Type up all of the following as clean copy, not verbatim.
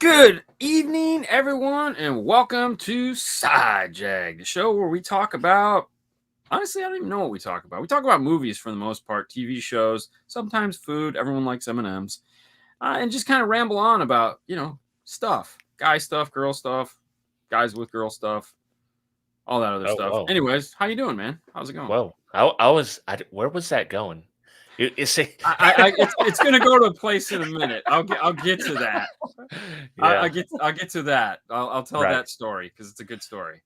Good evening, everyone, and welcome to Sidejag, the show where we talk about, honestly, I don't even know what we talk about. We talk about movies for the most part, TV shows, sometimes food. Everyone likes M&Ms. And just kind of ramble on about, stuff. Guy stuff, girl stuff, guys with girl stuff, all that other Oh, stuff. whoa. Anyways, how you doing, man? How's it going? Whoa. Where was that going? It's It's gonna go to a place in a minute. I'll get to that. Yeah, I'll get to that. I'll tell right. that story because it's a good story.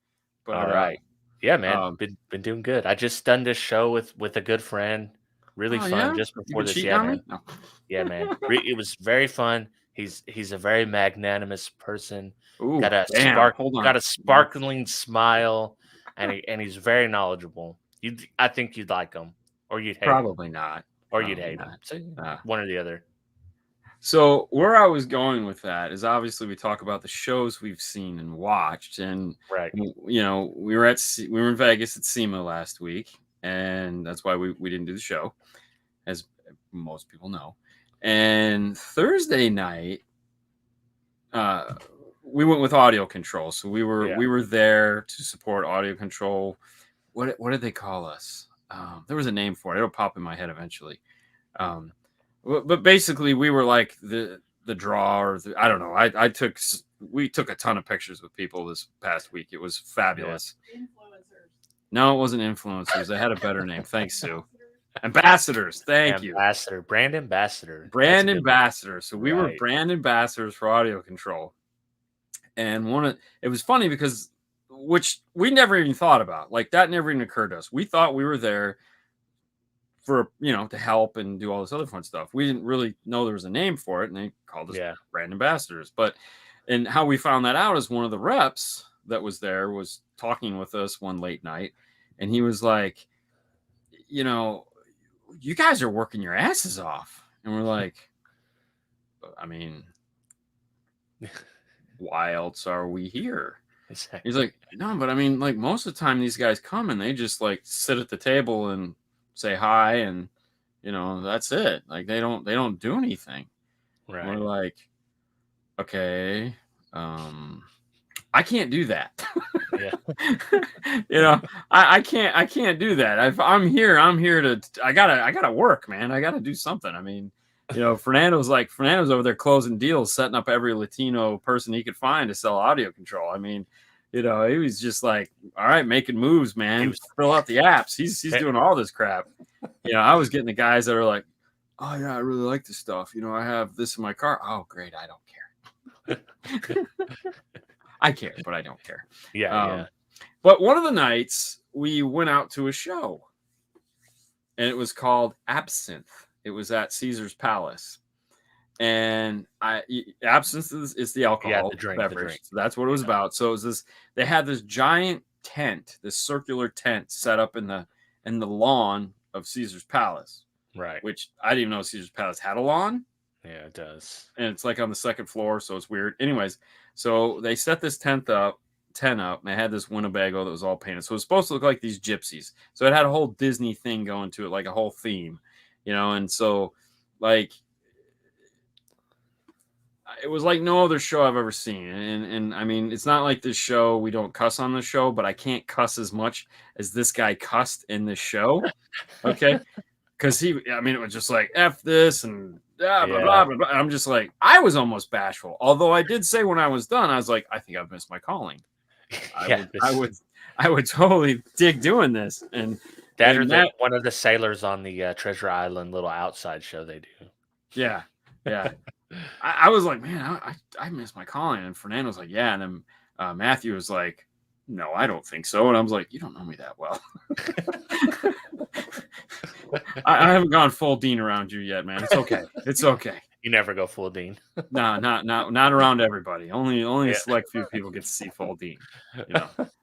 All But right. Yeah, man. um, Been doing good. I just done this show with a good friend. Really oh fun yeah, just you before been this. cheating Yeah, on me? man. No. Yeah, man. It was very fun. He's a very magnanimous person. Ooh, damn. Hold on. Got a sparkling smile, and he's very knowledgeable. I think you'd like him, or you'd hate him, Probably not. or you'd Probably hate him. not. So Uh, one or the other. so where I was going with that is obviously we talk about the shows we've seen and watched, and Right. we were in Vegas at SEMA last week, and that's why we didn't do the show, as most people know. And Thursday night, we went with audio control. So we were there to support audio control. What did they call us? There was a name for it. It'll pop in my head eventually. But basically, we were like the draw, or I don't know. We took a ton of pictures with people this past week. It was fabulous. Influencers. No, it wasn't influencers. They had a better name. Thanks, Sue. Ambassadors. Thank you. Brand ambassador. Brand ambassador. So we were Right. brand ambassadors for audio control. And it was funny because, which we never even thought about. Like, that never even occurred to us. We thought we were there for, to help and do all this other fun stuff. We didn't really know there was a name for it, and they called us brand ambassadors. And how we found that out is one of the reps that was there was talking with us one late night, and he was like, you guys are working your asses off. And we're like, I mean, why else are we here? Exactly. He's like, no, but I mean, like, most of the time these guys come and they just like sit at the table and say hi, and that's it. Like, they don't do anything. Right. We're like, okay, I can't do that. Yeah. I can't do that. If I'm here to, I gotta work, man. I gotta do something. I mean, Fernando's over there closing deals, setting up every Latino person he could find to sell audio control. I mean, he was just like, all right, making moves, man. Fill out the apps. He's doing all this crap. I was getting the guys that are like, oh yeah, I really like this stuff. I have this in my car. Oh great, I don't care. I care, but I don't care. Yeah. But one of the nights we went out to a show, and it was called Absinthe. It was at Caesar's Palace, and absinthe is the alcohol beverage. So that's what it was about. So it was this. They had this giant tent, this circular tent set up in the lawn of Caesar's Palace. Right. Which I didn't even know Caesar's Palace had a lawn. Yeah, it does. And it's like on the second floor, so it's weird. Anyways, so they set this tent up, and they had this Winnebago that was all painted. So it was supposed to look like these gypsies. So it had a whole Disney thing going to it, like a whole theme, and so, like, it was like no other show I've ever seen. And I mean, it's not like this show, we don't cuss on the show, but I can't cuss as much as this guy cussed in this show. Okay. Because it was just like, F this and blah, blah, blah, blah, blah. I'm just like, I was almost bashful. Although I did say when I was done, I was like, I think I've missed my calling. I would totally dig doing this. And one of the sailors on the Treasure Island little outside show they do. Yeah. I was like, man, I missed my calling. And Fernando was like, yeah. And then Matthew was like, no, I don't think so. And I was like, you don't know me that well. I haven't gone full Dean around you yet, man. It's okay. It's okay. You never go full Dean. No, not around everybody. Only a select few people get to see full Dean.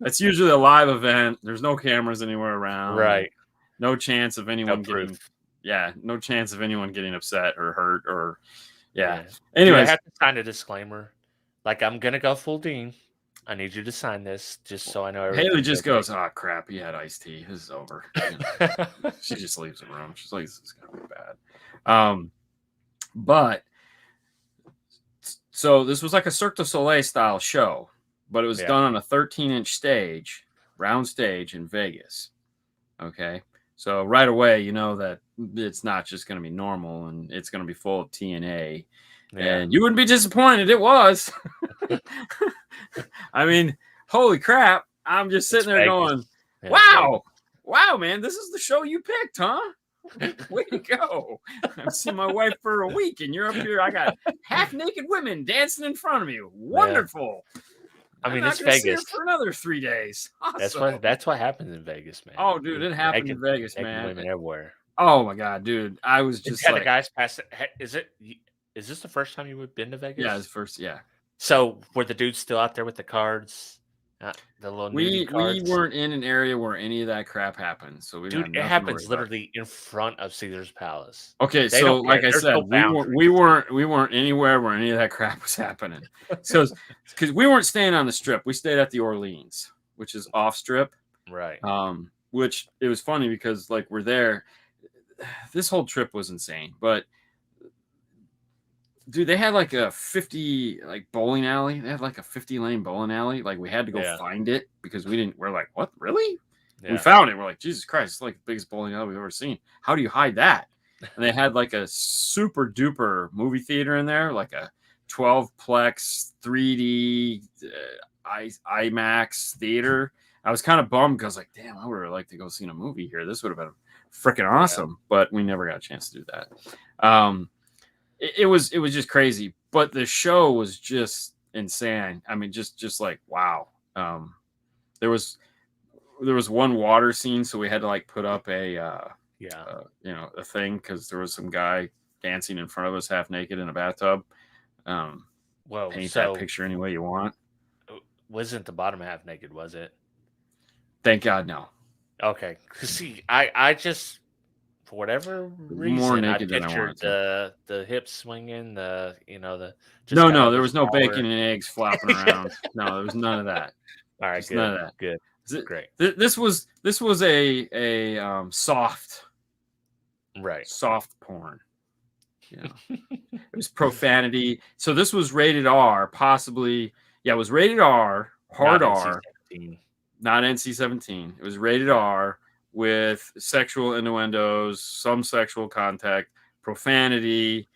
It's usually a live event. There's no cameras anywhere around. Right. No chance of anyone no chance of anyone getting upset or hurt or Anyways, I have to sign a disclaimer. Like, I'm gonna go full Dean. I need you to sign this just so I know everything. Haley just goes, oh crap, he had iced tea. This is over. She just leaves the room. She's like, this is gonna be bad. But So this was like a Cirque du Soleil style show, but it was done on a 13-inch stage, round stage in Vegas. Okay. So right away, you know that it's not just going to be normal and it's going to be full of TNA. Yeah. And you wouldn't be disappointed. It was. I mean, holy crap. I'm just sitting there going, wow. Wow, man. This is the show you picked, huh? Way to go. I've seen my wife for a week and you're up here. I got half naked women dancing in front of me. Wonderful. Yeah. I mean, it's Vegas for another 3 days. Awesome. That's what happens in Vegas, man. Oh, dude, it happened in Vegas, man. Women everywhere. Oh my god, dude! I was just like, the guys past. Is this the first time you've been to Vegas? Yeah, it's first. Yeah. So were the dudes still out there with the cards? The little cards? We weren't in an area where any of that crap happened, so we it happens literally in front of Caesar's Palace. Okay, so like I said, we weren't anywhere where any of that crap was happening. So because we weren't staying on the Strip, we stayed at the Orleans, which is off Strip, right? Which it was funny because like we're there. This whole trip was insane, but dude, they had like a 50 bowling alley. They had like a 50-lane bowling alley. Like we had to go find it because we're like, what, really? Yeah. We found it. We're like, Jesus Christ, it's like the biggest bowling alley we've ever seen. How do you hide that? And they had like a super duper movie theater in there, like a 12-plex 3D IMAX theater. I was kind of bummed because like, damn, I would have liked to go see a movie here. This would have been freaking awesome, but we never got a chance to do that. It was just crazy, but the show was just insane. I mean, just like, wow. There was one water scene, so we had to like put up a thing because there was some guy dancing in front of us half naked in a bathtub. Paint that picture any way you want. Wasn't the bottom half naked, was it? Thank God, no. Okay, see, I just for whatever reason more naked I than I wanted the hips swinging, there was no bacon and eggs flopping around. No, there was none of that. All right, good. None of that. Good, great. This was a soft, right? Soft porn. Yeah, it was profanity. So this was rated R, possibly. Yeah, it was rated R, hard R. Not NC-17. It was rated R with sexual innuendos, some sexual contact, profanity,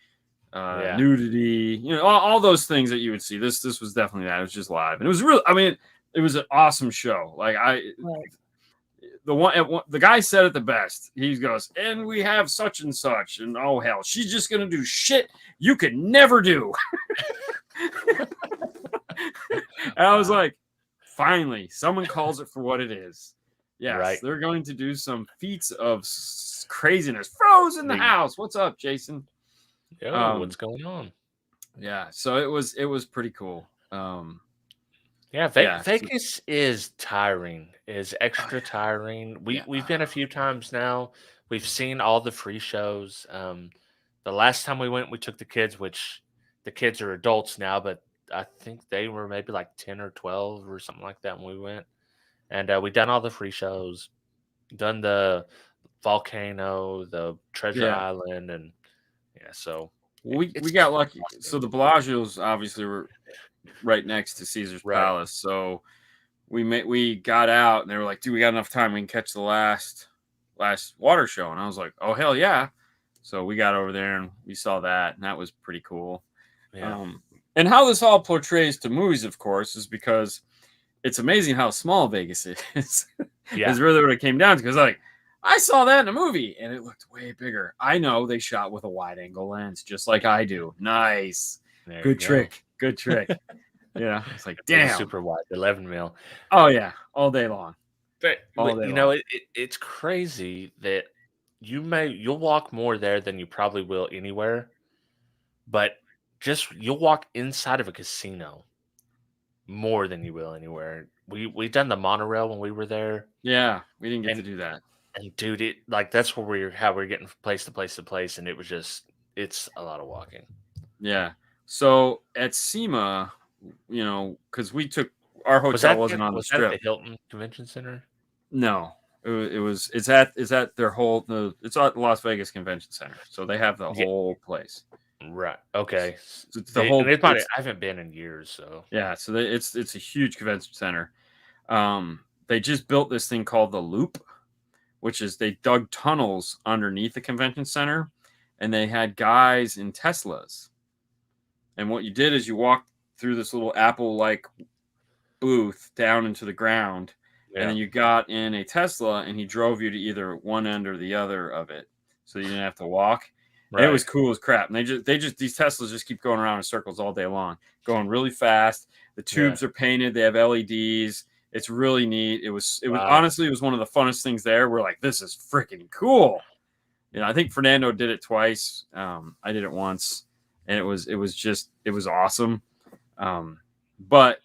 nudity, all those things that you would see. This was definitely that. It was just live. And it was real. I mean, it was an awesome show. Like the guy said it the best. He goes, and we have such and such, and oh hell, she's just gonna do shit you could never do. And I was like, finally, someone calls it for what it is. Yes, right. They're going to do some feats of craziness. Froze in the house. What's up, Jason? What's going on? Yeah, so it was pretty cool. Vegas is tiring. Is extra tiring. We've been a few times now. We've seen all the free shows. The last time we went, we took the kids, which the kids are adults now, but I think they were maybe like 10 or 12 or something like that when we went. And we done all the free shows, done the volcano, the treasure island, and so we got lucky. So the Bellagio's obviously were right next to Caesar's Palace. So we got out and they were like, dude, we got enough time. We can catch the last water show. And I was like, oh hell yeah. So we got over there and we saw that, and that was pretty cool. Yeah. And how this all portrays to movies, of course, is because it's amazing how small Vegas is. Yeah. Is really what it came down to. Because like, I saw that in a movie and it looked way bigger. I know they shot with a wide angle lens, just like I do. Nice. Good trick. Good trick. Yeah. It's like, damn. Super wide, 11 mil. Oh yeah. All day long. But it's crazy that you'll walk more there than you probably will anywhere. But you'll walk inside of a casino more than you will anywhere. We done the monorail when we were there. Yeah, we didn't get to do that. And dude, that's where we're getting from place to place to place, and it's a lot of walking. Yeah. So at SEMA, because we took our hotel wasn't on the Strip. Was that the Hilton Convention Center? No, it's at their whole. It's at the Las Vegas Convention Center, so they have the whole place. Right. Okay. It's the whole. I haven't been in years, so Yeah, so it's a huge convention center. They just built this thing called the Loop, which is they dug tunnels underneath the convention center, and they had guys in Teslas. And what you did is you walked through this little Apple-like booth down into the ground, and then you got in a Tesla, and he drove you to either one end or the other of it, so you didn't have to walk. Right. It was cool as crap. And they just these Teslas just keep going around in circles all day long, going really fast. The tubes are painted. They have LEDs. It's really neat. It was honestly, it was one of the funnest things there. We're like, this is freaking cool. You know, I think Fernando did it twice. I did it once, and it was awesome. But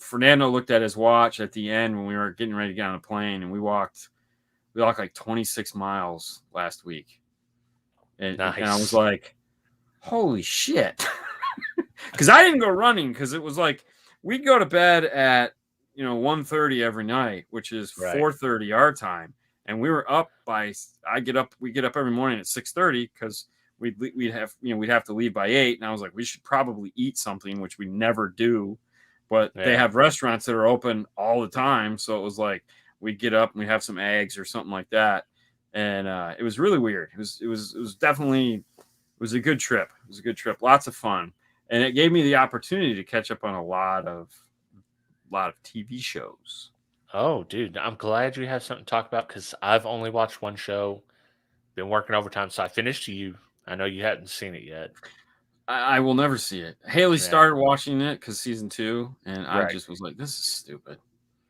Fernando looked at his watch at the end when we were getting ready to get on a plane, and we walked like 26 miles last week. And I was like, holy shit. Because I didn't go running, because it was like we'd go to bed at 1:30 every night, which is 4:30 our time, and we were up by we get up every morning at 6:30 because we'd have to leave by 8, and I was like, we should probably eat something, which we never do, but they have restaurants that are open all the time, so it was like we'd get up and we'd have some eggs or something like that. And it was really weird. It was definitely a good trip. It was a good trip. Lots of fun. And it gave me the opportunity to catch up on a lot of TV shows. Oh, dude, I'm glad you have something to talk about, because I've only watched one show, been working overtime, so I finished You. I know you hadn't seen it yet. I will never see it. Haley started watching it because season 2, and I just was like, this is stupid.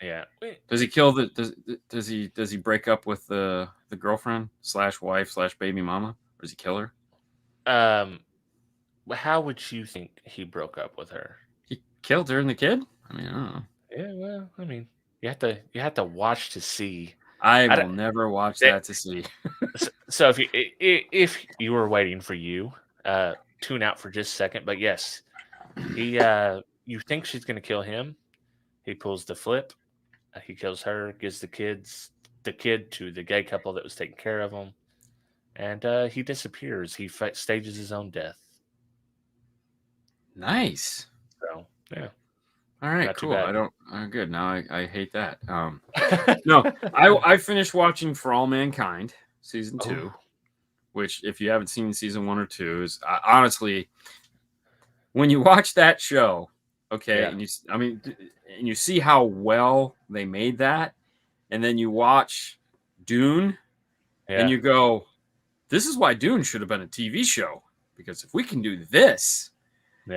Yeah. Does he kill does he break up with the girlfriend / wife / baby mama? Or does he kill her? How would you think he broke up with her? He killed her and the kid? I mean, I don't know. Yeah, well, I mean, you have to watch to see. I will never watch that to see. So if you were waiting for You, tune out for just a second. But yes, you think she's gonna kill him. He pulls the flip. He kills her, gives the kid to the gay couple that was taking care of him, and he disappears. He stages his own death. Nice. So yeah. All right, not cool. Good. Now I hate that. No, I finished watching For All Mankind season 2, which if you haven't seen season 1 or 2 is honestly, when you watch that show, and you see how well they made that, and then you watch Dune, and you go, this is why Dune should have been a TV show, because if we can do this, we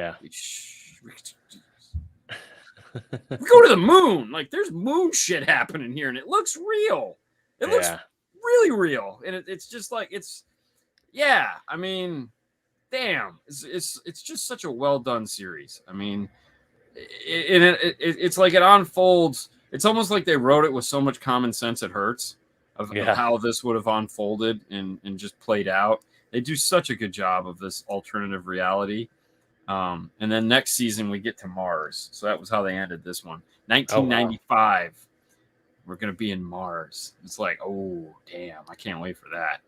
go to the moon. Like, there's moon shit happening here, and it looks real. It looks really real, and it's just like I mean, damn, it's just such a well done series. I mean, it's like it unfolds. It's almost like they wrote it with so much common sense it hurts of how this would have unfolded and just played out. They do such a good job of this alternative reality. And then next season we get to Mars. So that was how they ended this one. 1995. We're going to be in Mars. It's like, oh, damn. I can't wait for that.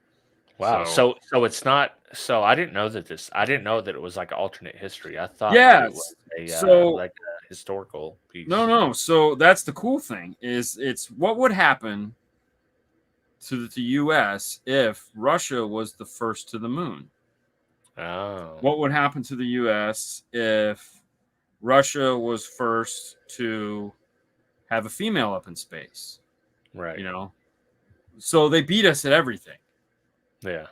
Wow. So it's not. So I didn't know that it was like an alternate history. I thought it was like a historical piece. No. So that's the cool thing is it's what would happen to the U.S. if Russia was the first to the moon. Oh. What would happen to the U.S. if Russia was first to have a female up in space? Right. So they beat us at everything. Yeah.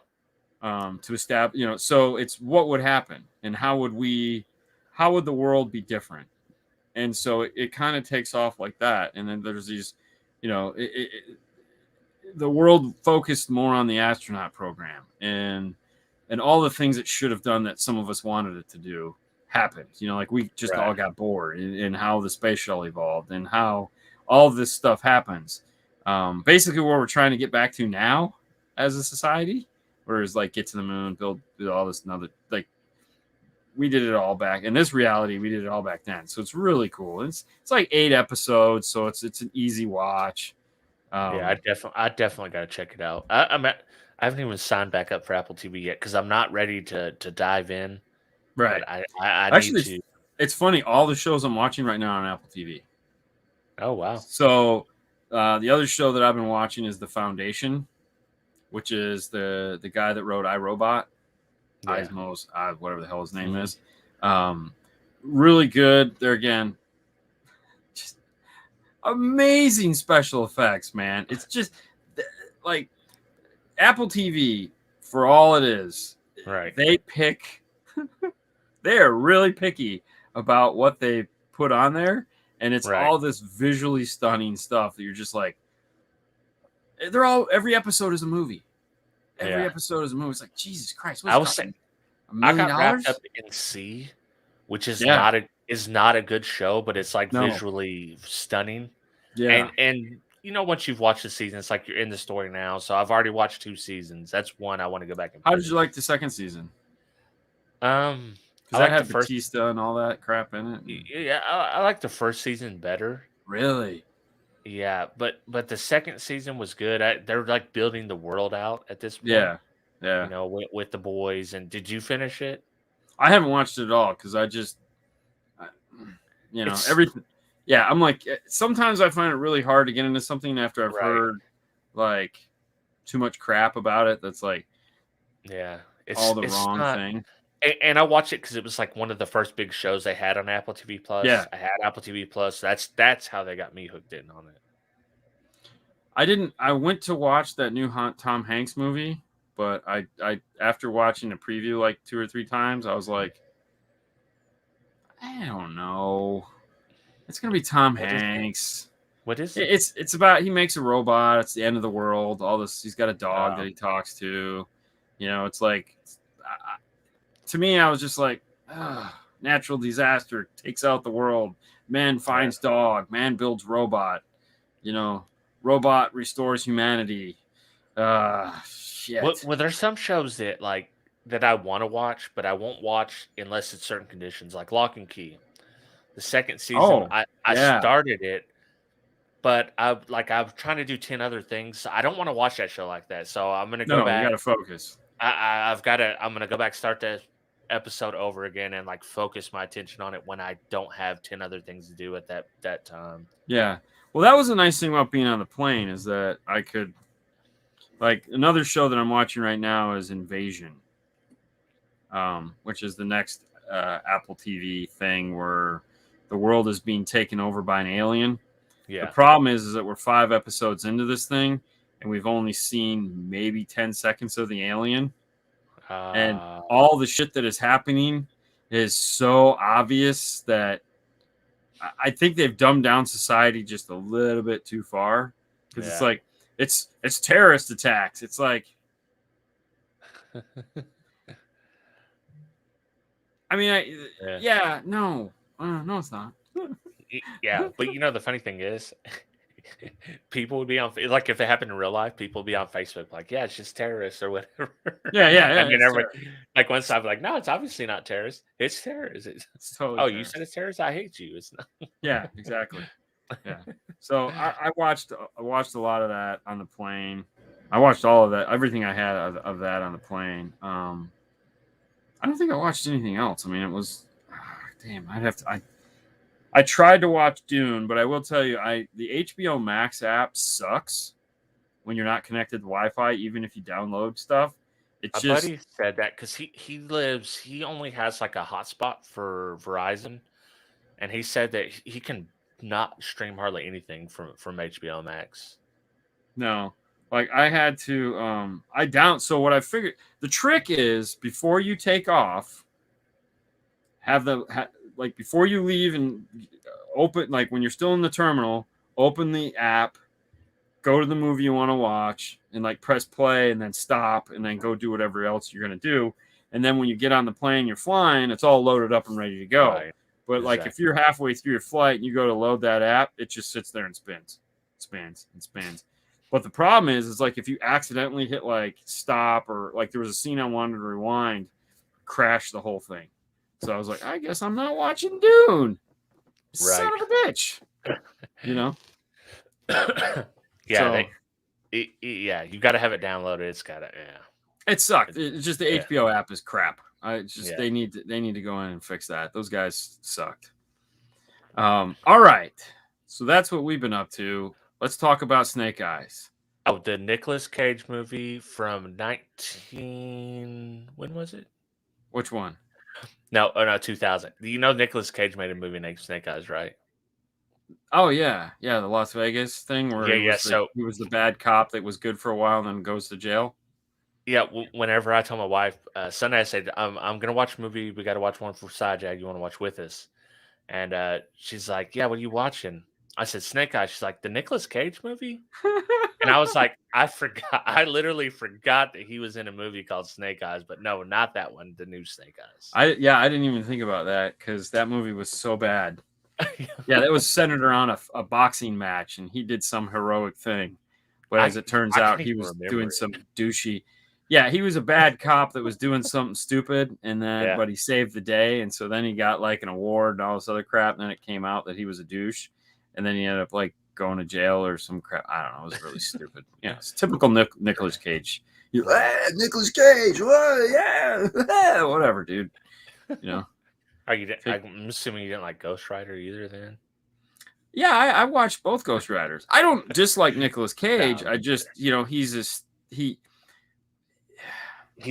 To establish, so it's what would happen and how would the world be different? And so it kind of takes off like that. And then there's these, the world focused more on the astronaut program and all the things it should have done that some of us wanted it to do happened. Like we just all got bored in how the space shuttle evolved and how all this stuff happens. Basically what we're trying to get back to now as a society, whereas like get to the moon, build all this another, like we did it all back in this reality. We did it all back then. So it's really cool. It's like 8 episodes. So it's an easy watch. I definitely got to check it out. I haven't even signed back up for Apple TV yet because I'm not ready to dive in. Right. But I need Actually, to. it's funny. All the shows I'm watching right now are on Apple TV. Oh wow. So the other show that I've been watching is The Foundation, which is the guy that wrote iRobot, Yeah. Ismos, whatever the hell his name Mhm. is. Really good. There again, just amazing special effects, man. It's just like Apple TV for all it is. Right. They pick. They are really picky about what they put on there, and it's Right. all this visually stunning stuff that you're just like. Every episode is a movie. Every Yeah. episode is a movie. It's like Jesus Christ. I What's was costing saying $1 I million? got wrapped up in C, which is Yeah. not a good show, but it's like No. visually stunning. Yeah. And you know, once you've watched the season, it's like you're in the story now. So I've already watched 2 seasons. That's one I want to go back and How did finish. you like the second season? I Because that like had the first. Batista and all that crap in it. Yeah, I like the first season better. Really? Yeah, but the second season was good. They're like building the world out at this point. Yeah. Yeah. You know, with the boys. And did you finish it? I haven't watched it at all because It's everything. Yeah, I'm like, sometimes I find it really hard to get into something after I've right. heard like too much crap about it. That's like Yeah, all the it's wrong not. thing. And I watched it because it was like one of the first big shows they had on Apple TV Plus. Yeah. I had Apple TV Plus. That's how they got me hooked in on it. I went to watch that new Tom Hanks movie, but I after watching the preview like 2 or 3 times, I was like, I don't know. It's gonna be Tom What is it? Hanks. What is it? It's about he makes a robot. It's the end of the world. All this. He's got a dog that he talks to. You know, it's like to me, I was just like, natural disaster takes out the world. Man finds dog. Man builds robot. You know, robot restores humanity. Shit. Well, there's some shows that that I want to watch, but I won't watch unless it's certain conditions, like Lock and Key. The second season, I yeah. started it, but I'm trying to do 10 other things. I don't want to watch that show like that, so I'm gonna go back. You gotta focus. I'm gonna go back, start the episode over again, and like focus my attention on it when I don't have 10 other things to do at that time. Yeah. Well, that was a nice thing about being on the plane is that I could, like, another show that I'm watching right now is Invasion, which is the next Apple TV thing where the world is being taken over by an alien. Yeah. The problem is that we're 5 episodes into this thing, and we've only seen maybe 10 seconds of the alien. And all the shit that is happening is so obvious that I think they've dumbed down society just a little bit too far. Because it's like, it's terrorist attacks. It's like, I mean, no, it's not. Yeah, but you know the funny thing is, people would be on like if it happened in real life, people would be on Facebook like, yeah, it's just terrorists or whatever. Yeah. And then everybody like one side like, no, it's obviously not terrorists. It's terrorists. It's totally. Oh, you said it's terrorists? I hate you. It's not. Yeah, exactly. Yeah. So I watched a lot of that on the plane. I watched all of that, everything I had of that on the plane. I don't think I watched anything else. I mean, it was damn. I tried to watch Dune, but I will tell you, the HBO Max app sucks when you're not connected to Wi-Fi, even if you download stuff. It's My buddy said that because he only has like a hotspot for Verizon, and he said that he can not stream hardly anything from HBO Max. No, like I had to so what I figured the trick is before you take off, like before you leave and open, like when you're still in the terminal, open the app, go to the movie you want to watch, and like press play and then stop and then go do whatever else you're going to do. And then when you get on the plane, you're flying, it's all loaded up and ready to go. Right. But like if you're halfway through your flight and you go to load that app, it just sits there and spins. But the problem is like if you accidentally hit like stop or like there was a scene I wanted to rewind, crash the whole thing. So I was like, I guess I'm not watching Dune. Son of a bitch. You know? Yeah. You got to have it downloaded. It's got to, It sucked. It's just the HBO app is crap. I just Yeah. they need to go in and fix that. Those guys sucked. All right, so that's what we've been up to. Let's talk about Snake Eyes. Oh, the Nicolas Cage movie from when was it? Which one? No, oh no, 2000. You know Nicolas Cage made a movie named Snake Eyes, right? Oh yeah, the Las Vegas thing where Yeah, yeah. So he was the bad cop that was good for a while and then goes to jail. yeah, whenever I tell my wife Sunday, I said I'm gonna watch a movie. We got to watch one for Sidejag. You want to watch with us? And she's like, "Yeah, what are you watching?" I said, "Snake Eyes." She's like, "The Nicolas Cage movie?" And I was like, "I forgot. I literally forgot that he was in a movie called Snake Eyes." But no, not that one. The new Snake Eyes. I didn't even think about that because that movie was so bad. Yeah, that was centered around a boxing match, and he did some heroic thing. But as it turns out, he was doing some douchey. Yeah, he was a bad cop that was doing something stupid, and then but he saved the day, and so then he got like an award and all this other crap. And then it came out that he was a douche, and then he ended up like going to jail or some crap. I don't know. It was really stupid. Yeah, it's typical Nicolas Cage. Nicolas Cage, yeah, whatever, dude. You know. I'm assuming you didn't like Ghost Rider either, then. Yeah, I watched both Ghost Riders. I don't dislike Nicolas Cage. I just, he's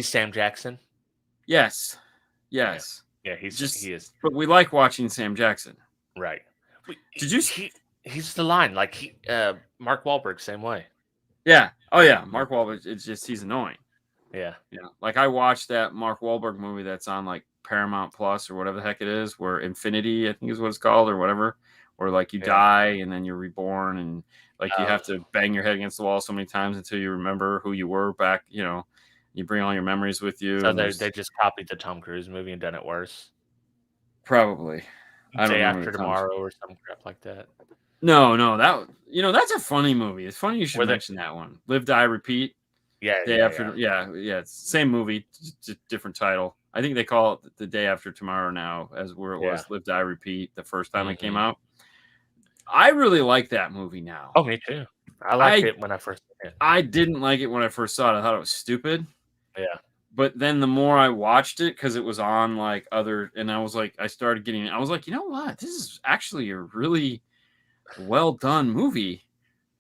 Sam Jackson. Yes. Yeah, he is. But we like watching Sam Jackson. Right. Did you? He's the line like Mark Wahlberg same way. Yeah. Oh yeah, Mark Wahlberg. It's just he's annoying. Yeah. Yeah. Like I watched that Mark Wahlberg movie that's on like Paramount Plus or whatever the heck it is, where Infinity, I think is what it's called, or whatever. Or like you die and then you're reborn and like you have to bang your head against the wall so many times until you remember who you were back, you bring all your memories with you. So they just copied the Tom Cruise movie and done it worse. Probably. I don't Day know. After Tomorrow or some crap like that. No, that's a funny movie. It's funny you should mention that one. Live, Die, Repeat. Yeah. Day After. Yeah. It's same movie, just different title. I think they call it The Day After Tomorrow now, as where it was Live, Die, Repeat the first time it came out. I really like that movie now. Oh, me too. I liked it when I first saw it. I didn't like it when I first saw it. I thought it was stupid. Yeah. But then the more I watched it, because it was on like and I was like, I was like, you know what? This is actually a really well done movie.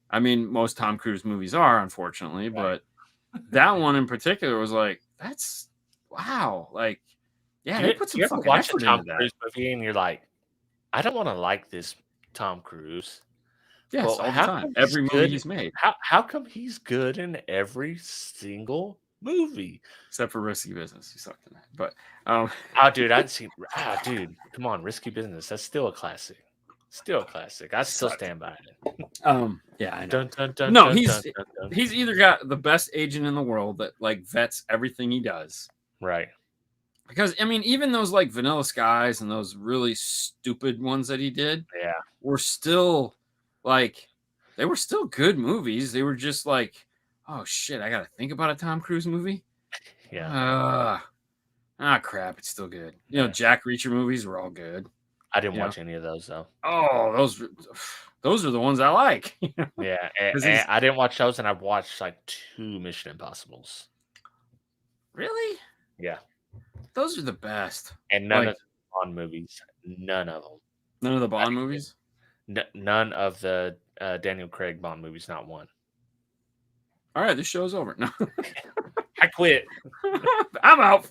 I mean, most Tom Cruise movies are, unfortunately, but that one in particular was like, that's wow. Like, yeah, they put some fucking effort into that. Cruise movie and you're like, I don't want to like this Tom Cruise. Yes, all the time. Every movie he's made. How come he's good in every single movie? Except for Risky Business. He sucked in that. But dude, come on, Risky Business. That's still a classic. Still a classic. I still stand by it. Yeah, I know. He's either got the best agent in the world that like vets everything he does. Right. Because I mean, even those like Vanilla Skies and those really stupid ones that he did, were still like they were still good movies. They were just like, oh shit, I gotta think about a Tom Cruise movie. Yeah. Crap, it's still good. Jack Reacher movies were all good. I didn't watch any of those though. Oh, those are the ones I like. Yeah, and I didn't watch those, and I've watched like 2 Mission Impossibles. Really? Yeah. Those are the best. And none of the Bond movies. None of them. None of the Bond movies? None of the Daniel Craig Bond movies, not one. All right, this show's over. No. I quit. I'm out.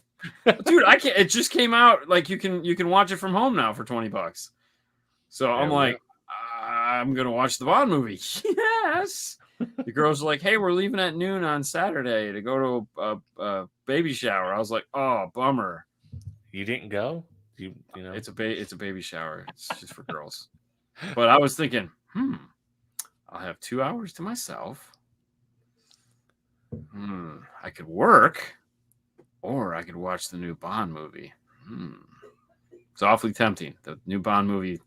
Dude, I can't. It just came out. Like you can watch it from home now for $20. So I'm like, I'm gonna watch the Bond movie. Yes. The girls are like, hey, we're leaving at noon on Saturday to go to a baby shower. I was like, oh, bummer. You didn't go? You know, it's a baby shower. It's just for girls. But I was thinking, I'll have 2 hours to myself. I could work, or I could watch the new Bond movie. It's awfully tempting. The new Bond movie,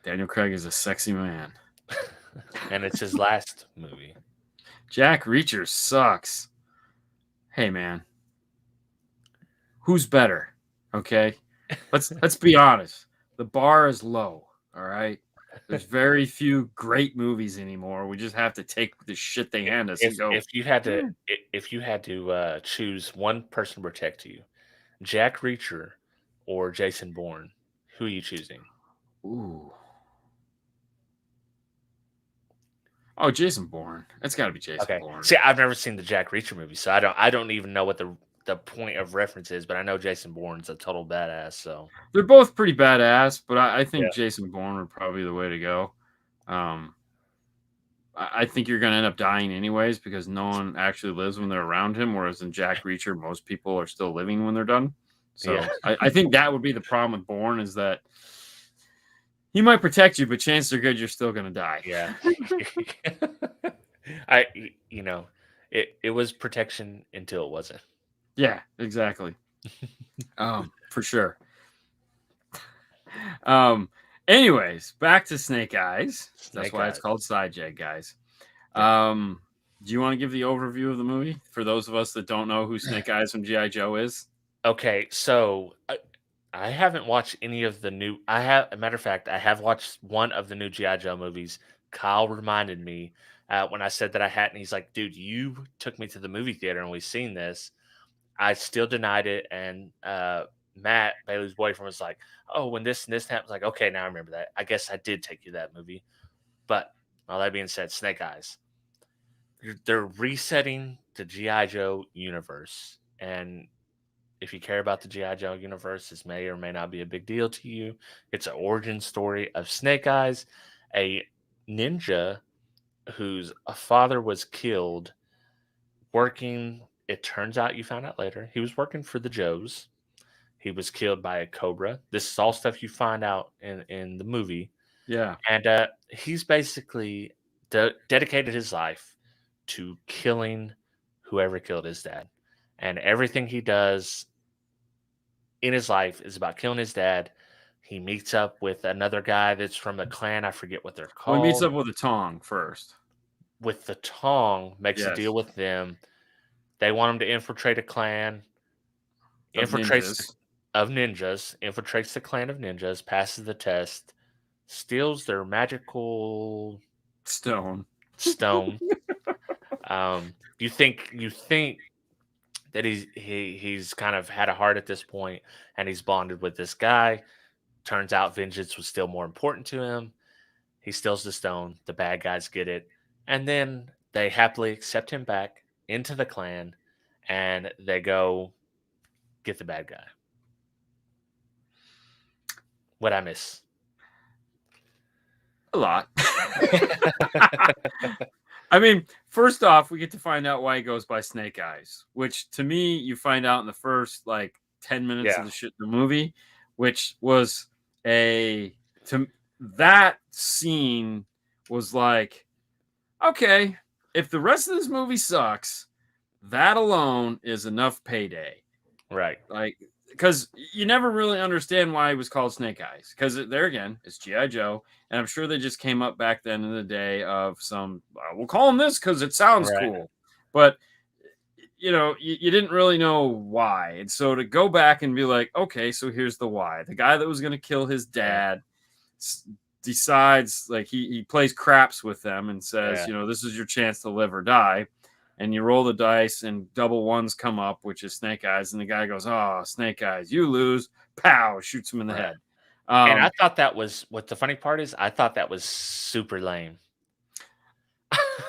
Daniel Craig is a sexy man. And it's his last movie. Jack Reacher sucks. Hey, man. Who's better? Okay? Let's be honest. The bar is low, all right? There's very few great movies anymore. We just have to take the shit they hand us and go. If you had to choose one person to protect you, Jack Reacher or Jason Bourne. Who are you choosing? Ooh. Oh, Jason Bourne. It's got to be Jason Okay. Bourne. See, I've never seen the Jack Reacher movie, so I don't even know what the point of reference is, but I know Jason Bourne's a total badass. So They're both pretty badass, but I yeah, think Jason Bourne would probably be the way to go. Um, I think you're going to end up dying anyways because no one actually lives when they're around him, whereas in Jack Reacher, most people are still living when they're done. yeah, So I think that would be the problem with Bourne is that he might protect you, but chances are good you're still going to die. yeah. I you know, it was protection until it wasn't. Yeah, exactly. For sure. Um, anyways, back to Snake Eyes. That's Snake why it's Eyes. called Sidejag, guys. Yeah. Do you want to give the overview of the movie for those of us that don't know who Snake Eyes from G.I. Joe is? Okay, so I haven't watched any of the new. I have, a matter of fact, I have watched one of the new GI Joe movies. Kyle reminded me when I said that I hadn't. He's like, "Dude, you took me to the movie theater and we've seen this." I still denied it, and Matt Bailey's boyfriend was like, "Oh, when this and this happened," I was like, "Okay, now I remember that. I guess I did take you to that movie." But all that being said, Snake Eyes. They're resetting the GI Joe universe, and if you care about the G.I. Joe universe, this may or may not be a big deal to you. It's an origin story of Snake Eyes, a ninja whose father was killed working. It turns out, you found out later, he was working for the Joes. He was killed by a cobra. This is all stuff you find out in the movie. Yeah. And he's basically dedicated his life to killing whoever killed his dad. And everything he does in his life is about killing his dad. He meets up with another guy that's from a clan. I forget what they're Well, he meets called. up with a Tong first. With the Tong, makes a Yes. deal with them. They want him to infiltrate a clan. Of Infiltrates ninjas. of ninjas. Infiltrates the clan of ninjas. Passes the test. Steals their magical Stone. stone. You think that he's kind of had a heart at this point, and he's bonded with this guy. Turns out vengeance was still more important to him. He steals the stone. The bad guys get it. And then they happily accept him back into the clan and they go get the bad guy. What I miss? A lot. I mean, first off, we get to find out why he goes by Snake Eyes, which to me, you find out in the first like 10 minutes of Yeah. the movie, which was to that scene was like, okay, if the rest of this movie sucks, that alone is enough payday. Right. Like, because you never really understand why he was called Snake Eyes. Because there again, it's G.I. Joe. And I'm sure they just came up back then in the day of some, we'll call him this because it sounds Right. cool. But, you didn't really know why. And so to go back and be like, okay, so here's the why. The guy that was going to kill his dad decides, like, he plays craps with them and says, Yeah. this is your chance to live or die. And you roll the dice and double ones come up, which is Snake Eyes. And the guy goes, oh, Snake Eyes, you lose. Pow, shoots him in the Right. head. And I thought that was what the funny part is. I thought that was super lame.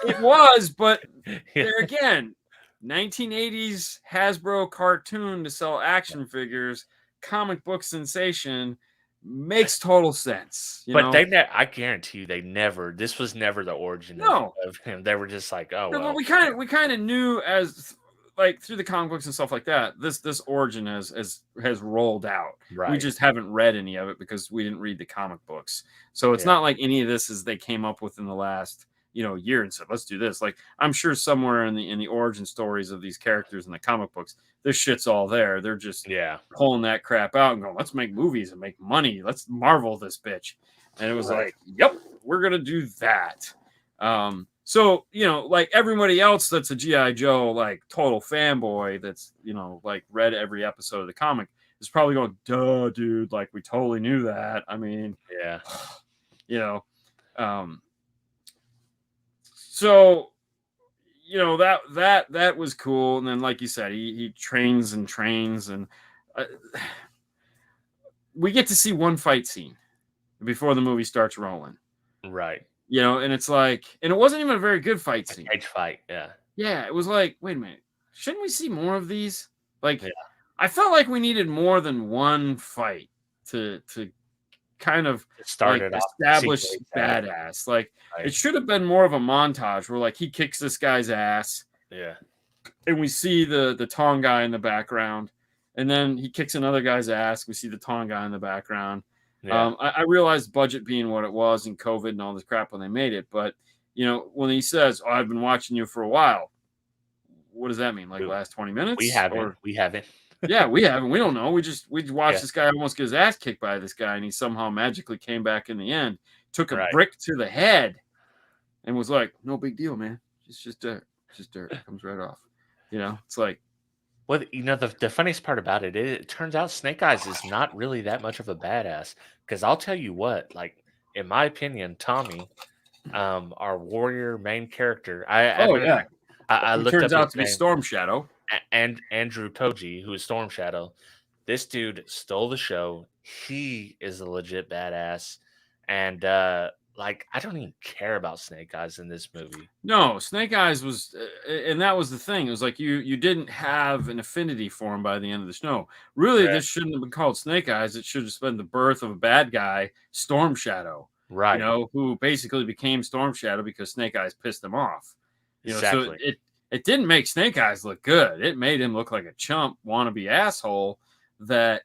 It was, but Yeah. there again, 1980s Hasbro cartoon to sell action figures, comic book sensation makes total sense. But I guarantee you, this was never the origin No. of him. They were just like, oh, No, well. but we kind of knew as like through the comic books and stuff like that. This origin has rolled out. Right. We just haven't read any of it because we didn't read the comic books. So it's Yeah. not like any of this is they came up with in the last year and said let's do this. Like I'm sure somewhere in the origin stories of these characters in the comic books, this shit's all there. They're just pulling that crap out and going, let's make movies and make money. Let's Marvel this bitch. And it was like, yep, we're gonna do that. So, like everybody else that's a G.I. Joe, like total fanboy that's, like read every episode of the comic is probably going, duh, dude, like we totally knew that. I mean, Yeah. So, that was cool. And then, like you said, he trains and trains. And we get to see one fight scene before the movie starts rolling. Right. You know, and it's like, and it wasn't even a very good fight scene. Cage fight, yeah. Yeah, it was like, wait a minute, shouldn't we see more of these? Like, Yeah. I felt like we needed more than one fight to kind of Started off establish badass. Like, it should have been more of a montage where like he kicks this guy's ass. Yeah. And we see the Tong guy in the background, and then he kicks another guy's ass. We see the Tong guy in the background. Yeah. I realized budget being what it was and COVID and all this crap when they made it, but you know, when he says, "Oh, I've been watching you for a while," what does that mean? Like last 20 minutes? We haven't. We haven't. Yeah, we haven't. We don't know. We watched this guy almost get his ass kicked by this guy, and he somehow magically came back in the end, took a brick to the head, and was like, "No big deal, man. It's just dirt. It's just dirt. It comes right off." You know, it's like, well, you know, the funniest part about it turns out Snake Eyes is not really that much of a badass. Because I'll tell you what, like in my opinion, Tommy, our warrior main character, I looked turns up out to be Storm Shadow. And Andrew Koji, who is Storm Shadow. This dude stole the show. He is a legit badass, and like I don't even care about Snake Eyes in this movie. No, Snake Eyes was, and that was the thing. It was like you didn't have an affinity for him by the end of the show. Really, this shouldn't have been called Snake Eyes. It should have been the birth of a bad guy, Storm Shadow. Right. You know, who basically became Storm Shadow because Snake Eyes pissed him off. You know, so it didn't make Snake Eyes look good. It made him look like a chump, wannabe asshole that,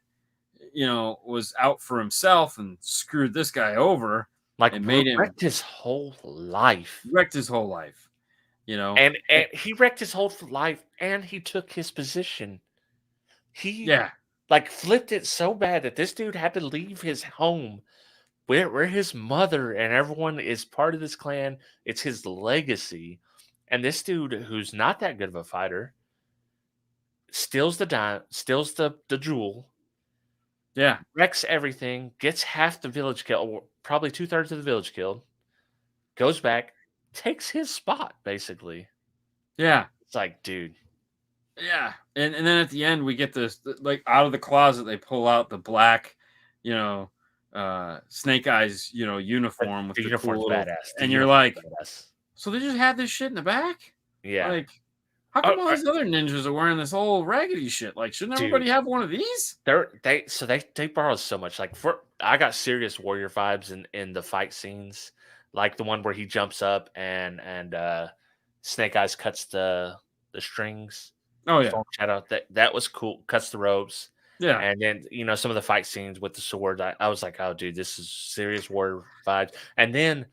you know, was out for himself and screwed this guy over. Like, and made him wrecked his whole life. Wrecked his whole life, you know. And he wrecked his whole life, and he took his position. He like flipped it so bad that this dude had to leave his home where his mother and everyone is part of this clan. It's his legacy. And this dude, who's not that good of a fighter, steals the jewel. Yeah. Wrecks everything, gets half the village killed, or probably 2/3 of the village killed, goes back, takes his spot, basically. Yeah. It's like, dude. Yeah. And then at the end, we get this, like, out of the closet, they pull out the black, you know, Snake Eyes, you know, uniform with the uniform's cool badass. And you're like, so they just had this shit in the back? Yeah. Like, how come all these other ninjas are wearing this whole raggedy shit? Like, shouldn't everybody have one of these? They borrow so much. Like, I got serious warrior vibes in the fight scenes, like the one where he jumps up and Snake Eyes cuts the strings. Oh yeah, Storm Shadow. That was cool. Cuts the ropes. Yeah, and then some of the fight scenes with the sword. I was like, oh dude, this is serious warrior vibes. And then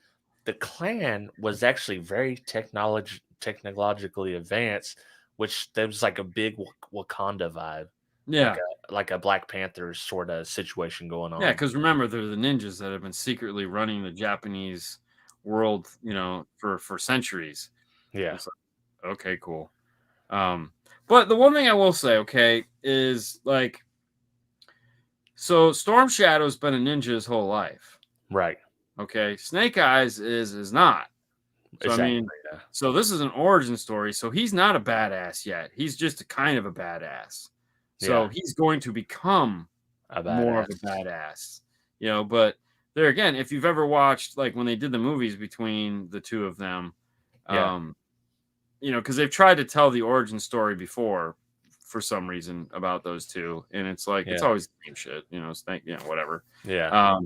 the clan was actually very technologically advanced, which there was like a big Wakanda vibe. Yeah, like a Black Panther sort of situation going on. Yeah, because remember, they're the ninjas that have been secretly running the Japanese world, you know, for centuries. Yeah. Like, okay, cool. But the one thing I will say, okay, is like, so Storm Shadow's been a ninja his whole life, right? Okay, Snake Eyes is not. So exactly, I mean, so this is an origin story. So he's not a badass yet. He's just a kind of a badass. So he's going to become more of a badass, you know. But there again, if you've ever watched, like when they did the movies between the two of them, you know, because they've tried to tell the origin story before for some reason about those two, and it's like it's always the same shit, you know. Snake, you know, whatever. Yeah.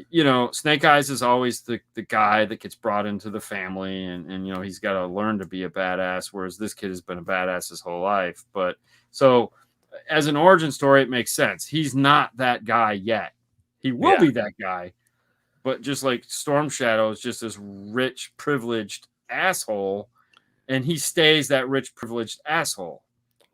You know, Snake Eyes is always the guy that gets brought into the family, and you know, he's got to learn to be a badass, whereas this kid has been a badass his whole life. But so as an origin story, it makes sense. He's not that guy yet. He will be that guy, but just like Storm Shadow is just this rich, privileged asshole, and he stays that rich, privileged asshole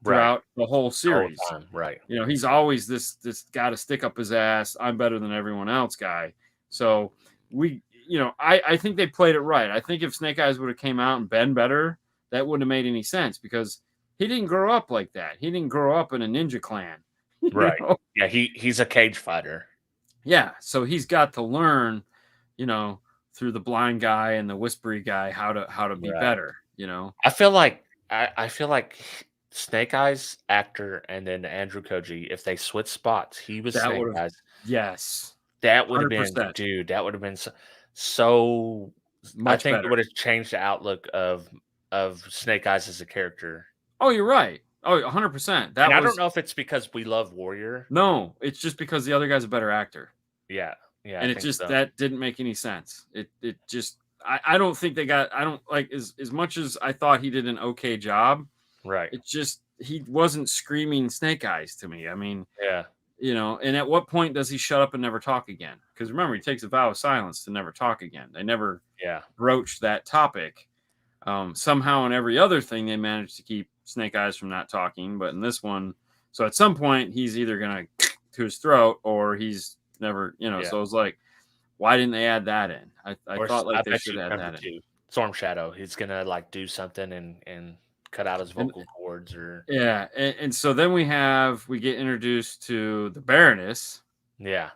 throughout the whole series. Right. You know, he's always this got to stick up his ass, I'm better than everyone else guy. So we, you know, I think they played it right. I think if Snake Eyes would have came out and been better, that wouldn't have made any sense because he didn't grow up like that. He didn't grow up in a ninja clan. Right. Know? Yeah, he's a cage fighter. Yeah, so he's got to learn, you know, through the blind guy and the whispery guy how to be better, you know. I feel like Snake Eyes actor and then Andrew Koji, if they switch spots, he was That Snake would have, Eyes. yes, That would have been, 100% dude. That would have been so. I much think it better. would have changed the outlook of Snake Eyes as a character. Oh, you're right. Oh, 100%. And That I don't was know if it's because we love Warrior. no. It's just because the other guy's a better actor, Yeah, yeah, I and it think just so. that didn't make any sense. It just I don't think they got. I don't like as much as I thought he did an okay job. Right. It just he wasn't screaming Snake Eyes to me. I mean, Yeah. you know, and at what point does he shut up and never talk again? Because remember, he takes a vow of silence to never talk again. They never Yeah. broached that topic. Somehow, in every other thing, they managed to keep Snake Eyes from not talking, but in this one, so at some point, he's either gonna to his throat or he's never, you know. Yeah. So it's like, why didn't they add that in? I Or thought like I they bet should you add number that in. 2, Storm Shadow. He's gonna like do something and cut out his And vocal cords or yeah, and so then we get introduced to the Baroness, yeah.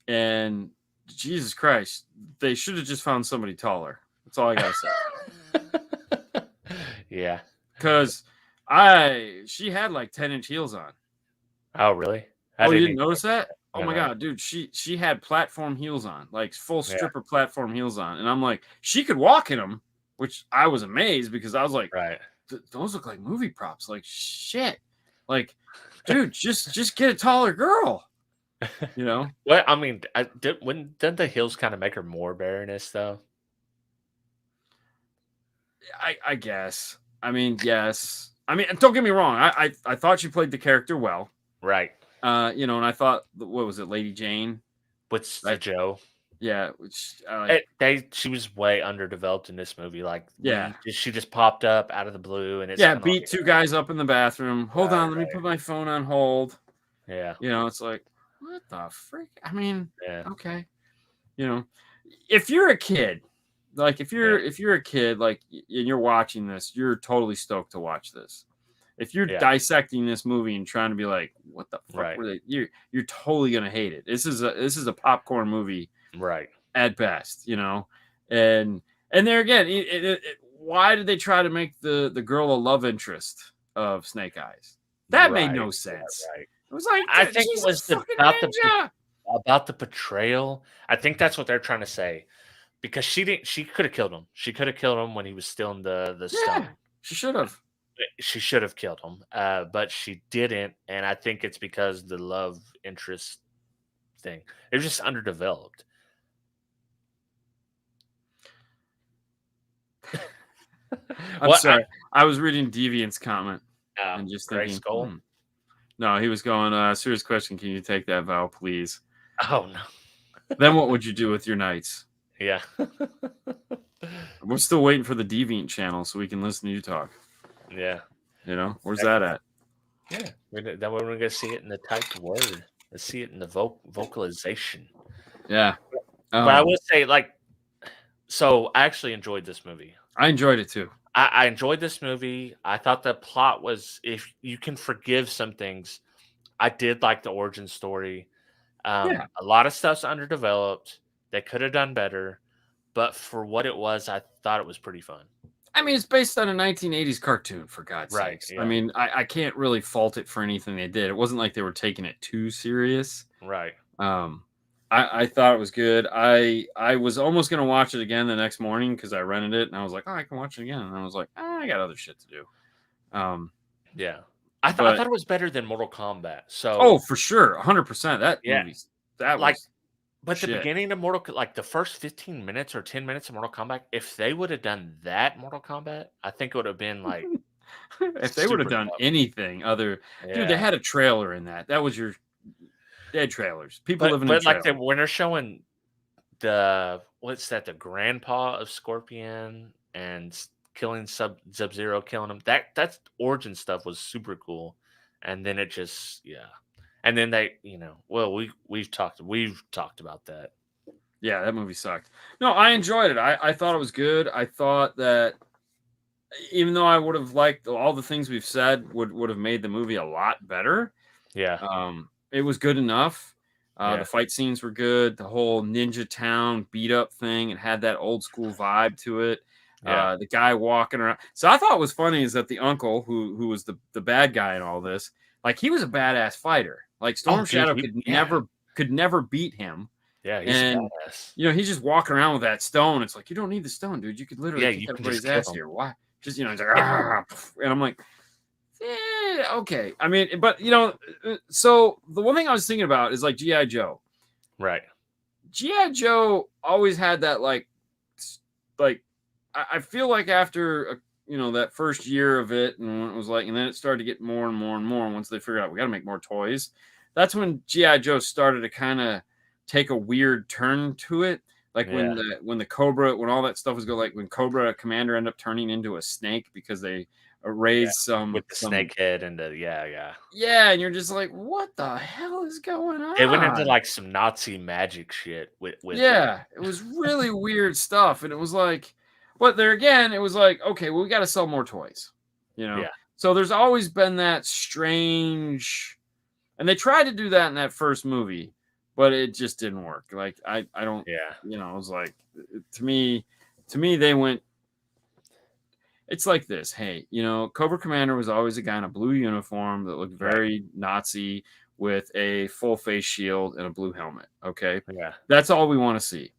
and Jesus Christ, they should have just found somebody taller. That's all I gotta say. Yeah. Because she had like 10-inch heels on. Oh, really? Oh, you didn't even notice that? notice Oh that. my No. God, dude, she had platform heels on, like full Yeah. stripper platform heels on, and I'm like, she could walk in them, which I was amazed because I was like, Right. those look like movie props, like shit, like, dude, just get a taller girl, you know? Well, I mean, didn't the heels kind of make her more Baroness though? I guess. I mean, yes. I mean, don't get me wrong. I thought she played the character well. Right. You know, and I thought, what was it, Lady Jane? What's the Right? Joe? Yeah, which like, She was way underdeveloped in this movie. Like yeah, she just popped up out of the blue, and it's yeah, kind of beat two guys up in the bathroom. Hold on, let me right. put my phone on hold. Yeah, You know, it's like, what the freak? I mean, yeah, okay. You know, if you're a kid, like if yeah, you're a kid, like and you're watching this, you're totally stoked to watch this. If you're yeah. dissecting this movie and trying to be like, what the fuck Right, were they? You're totally gonna hate it. This is a popcorn movie right. at best, you know. And there again, why did they try to make the girl a love interest of Snake Eyes? That made no sense. Right. It was like, I think she's it was a fucking about ninja. about the portrayal. I think that's what they're trying to say because she didn't. She could have killed him. She could have killed him when he was still in the Yeah, stone. she should have. She should have killed him, but she didn't, and I think it's because the love interest thing. It was just underdeveloped. I'm sorry. I was reading Deviant's comment and just Gray thinking, Skull. No, he was going, serious question. Can you take that vow, please? Oh no. Then what would you do with your nights? Yeah. We're still waiting for the Deviant channel so we can listen to you talk. Yeah. You know, where's that at? Yeah. Then we're going to see it in the typed word. Let's see it in the vocalization. Yeah. But I will say, like, so I actually enjoyed this movie. I enjoyed it too. I enjoyed this movie. I thought the plot was, if you can forgive some things, I did like the origin story. Yeah. A lot of stuff's underdeveloped. They could have done better, but for what it was, I thought it was pretty fun. I mean, it's based on a 1980s cartoon, for God's sakes. Yeah. I mean, I can't really fault it for anything they did. It wasn't like they were taking it too serious. Right. I thought it was good. I was almost going to watch it again the next morning because I rented it, and I was like, oh, I can watch it again. And I was like, I got other shit to do. Yeah. I thought it was better than Mortal Kombat. So, for sure, 100%. That movie, that like, was. But the beginning of like the first 15 minutes or 10 minutes of Mortal Kombat, if they would have done that Mortal Kombat, I think it would have been like. If they would have done anything other, dude, they had a trailer in that. That was your dead trailers. People living in trailers. Like when they're showing the the grandpa of Scorpion and killing Sub-Zero, killing him. That's origin stuff was super cool, and then it just and then they we've talked about that. Yeah, that movie sucked. No, I enjoyed it. I thought it was good. I thought that even though I would have liked all the things we've said would have made the movie a lot better. Yeah. It was good enough. The fight scenes were good. The whole Ninja Town beat up thing, it had that old school vibe to it. The guy walking around. So I thought what was funny is that the uncle, who was the bad guy in all this, like he was a badass fighter. Like Storm Shadow could never beat him. Yeah, he's and a badass. he's just walking around with that stone. It's like, you don't need the stone, dude. You could literally kick everybody's ass here. Why? Just he's like, and I'm like, okay. I mean, but so the one thing I was thinking about is like G.I. Joe. Right. G.I. Joe always had that like I feel like after that first year of it, and it was like, and then it started to get more and more and more. And once they figured out we got to make more toys, that's when G.I. Joe started to kind of take a weird turn to it. Like when the Cobra, when all that stuff was going, like when Cobra Commander ended up turning into a snake because they raised some with the snake head and the and you're just like, what the hell is going on? They went into like some Nazi magic shit with it was really weird stuff, and it was like, but there again, it was like, okay, well, we got to sell more toys, So there's always been that strange, and they tried to do that in that first movie, but it just didn't work. Like I don't, it was like, to me they went. It's like this. Hey, Cobra Commander was always a guy in a blue uniform that looked very Nazi with a full face shield and a blue helmet. Okay. Yeah. That's all we want to see.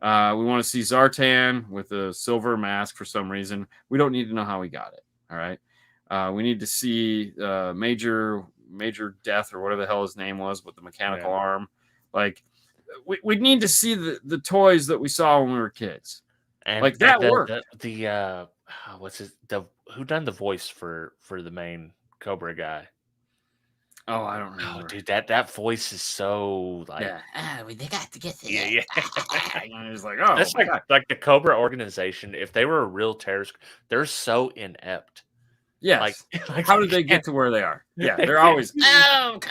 We want to see Zartan with a silver mask for some reason. We don't need to know how he got it. All right. We need to see Major Death or whatever the hell his name was with the mechanical arm. Like we need to see the toys that we saw when we were kids. And like that worked. Who done the voice for the main Cobra guy? Oh, I don't remember. Oh, dude, that voice is so like they got to get there. Yeah. And it's like, oh, that's like the Cobra organization. If they were a real terrorist, they're so inept. Yes. Like how did they get to where they are? Yeah, they're always Cobra.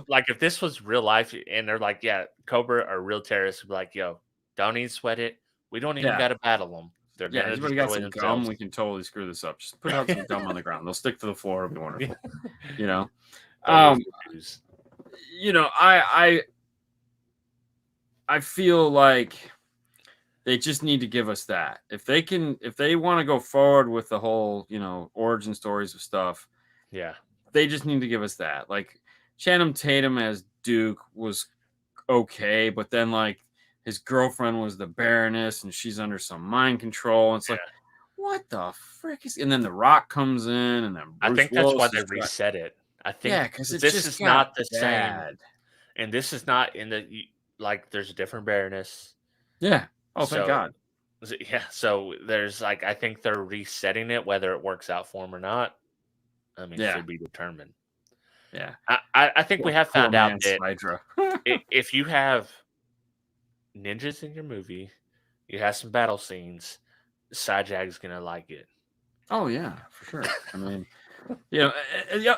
Like if this was real life and they're like, Cobra are real terrorists, be like, yo, don't even sweat it. We don't even got to battle them. They're everybody got some gum. We can totally screw this up. Just put out some gum on the ground. They'll stick to the floor. It'll be wonderful. I feel like they just need to give us that. If they want to go forward with the whole, origin stories of stuff, they just need to give us that. Like Channing Tatum as Duke was okay, but then like his girlfriend was the Baroness, and she's under some mind control. And it's like, what the frick is? And then The Rock comes in, and then Bruce I think Willis that's why they reset it. I think because this is not the same, and this is not in the like. There's a different Baroness. Yeah. Oh, thank God. Yeah. So there's like, I think they're resetting it, whether it works out for them or not. I mean, to be determined. Yeah. I think we have found out that if you have ninjas in your movie, you have some battle scenes, Sidejag's gonna like it. Oh yeah, for sure. I mean,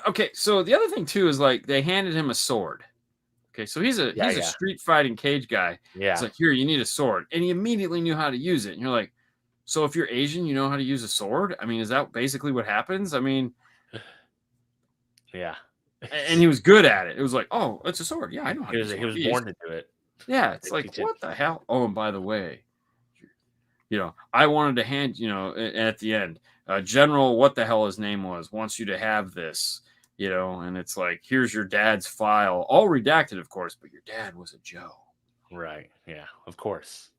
okay. So the other thing too is like they handed him a sword. Okay, so he's a street fighting cage guy. Yeah, it's like, here, you need a sword, and he immediately knew how to use it. And you're like, so if you're Asian, you know how to use a sword? I mean, is that basically what happens? I mean, yeah. And he was good at it. It was like, oh, it's a sword. Yeah, I know how to use it. He was born to do it. Yeah, it's like, what the hell? Oh, and by the way, I wanted to hand, at the end, General, what the hell his name was, wants you to have this, and it's like, here's your dad's file, all redacted, of course, but your dad was a Joe. Right. Yeah, of course.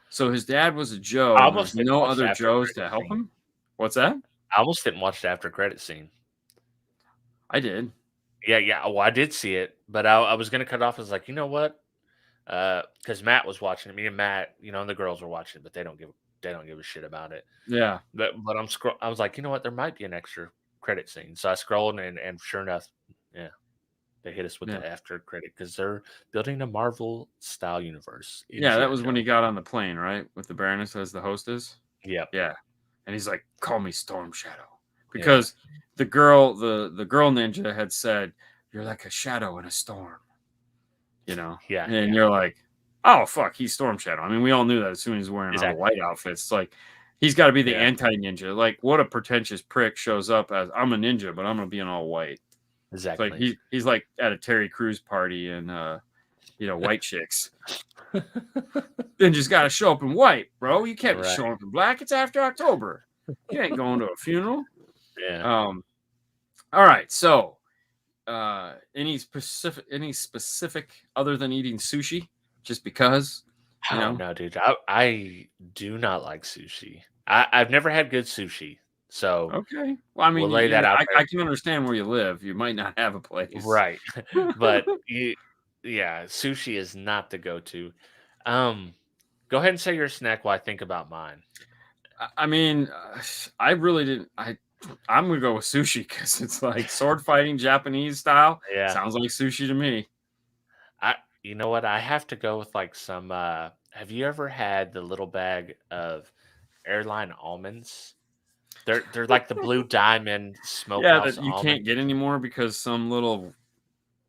So his dad was a Joe. There's no other Joes to help him. What's that? I almost didn't watch the after credit scene. I did. Yeah. Well, I did see it, but I was going to cut off. I was like, you know what? Because Matt was watching it. Me and Matt, and the girls were watching it, but they don't give a shit about it. Yeah. But I was like, you know what? There might be an extra credit scene. So I scrolled, and sure enough, they hit us with the after credit because they're building a Marvel style universe. Yeah, that was when he got on the plane, right, with the Baroness as the hostess. Yep. Yeah, and he's like, "Call me Storm Shadow," because the girl ninja had said, "You're like a shadow in a storm." Yeah. And you're like, oh, fuck, he's Storm Shadow. I mean, we all knew that as soon as he's wearing all the white outfits. It's like, he's got to be the anti-ninja. Like, what a pretentious prick shows up as, I'm a ninja, but I'm going to be in all white. Exactly. It's like he's like at a Terry Crews party in white chicks. Then just got to show up in white, bro. You can't be showing up in black. It's after October. You ain't going to a funeral. Yeah. All right. So, any specific other than eating sushi, just because? No, dude. I do not like sushi. I've never had good sushi. So okay. Well, I mean, we'll lay that out there. I can understand where you live. You might not have a place, right? But yeah, sushi is not the go-to. Go ahead and say your snack while I think about mine. I mean, I really didn't. I'm gonna go with sushi because it's like sword fighting Japanese style. Yeah. Sounds like sushi to me. You know what? I have to go with like some. Have you ever had the little bag of airline almonds? They're like the blue diamond smokehouse that you almonds. can't get anymore because some little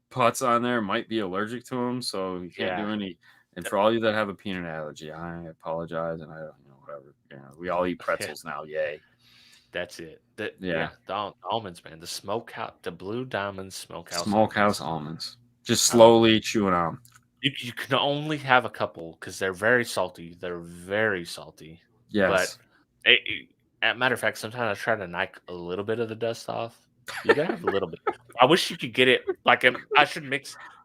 putts on there might be allergic to them, so you can't do any. And for all you that have a peanut allergy, I apologize, and I don't whatever. We all eat pretzels now, yay! That's it. The almonds, man. The smokehouse, the blue diamond smokehouse almonds. Just slowly chewing on. You can only have a couple because they're very salty. They're very salty. Yes. But as a matter of fact, sometimes I try to knock a little bit of the dust off. You gotta have a little bit. I wish you could get it like I should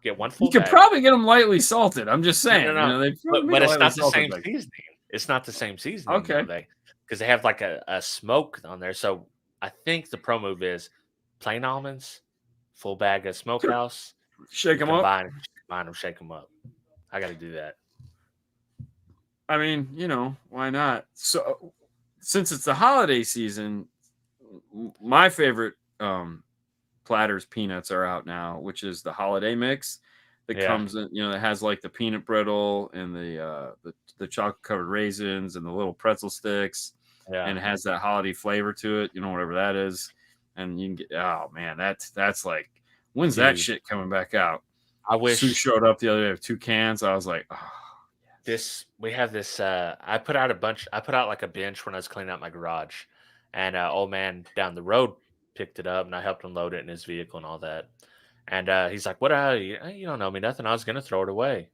get one full. You could probably get them lightly salted. I'm just saying. No. But it's not the same seasoning. It's not the same seasoning. Okay. Because they have like a smoke on there. So I think the pro move is plain almonds, full bag of smokehouse. Shake them up. Combine them, shake them up. I got to do that. I mean, why not? So, since it's the holiday season, my favorite Platters peanuts are out now, which is the holiday mix that comes in. That has like the peanut brittle and the chocolate covered raisins and the little pretzel sticks, and it has that holiday flavor to it. Whatever that is, and you can get. Oh man, that's like, when's that shit coming back out? I wish Sue showed up the other day with 2 cans. I was like, oh. We have this. I put out like a bench when I was cleaning out my garage, and old man down the road picked it up, and I helped him load it in his vehicle and all that. And he's like, "What? You don't know me nothing. I was gonna throw it away."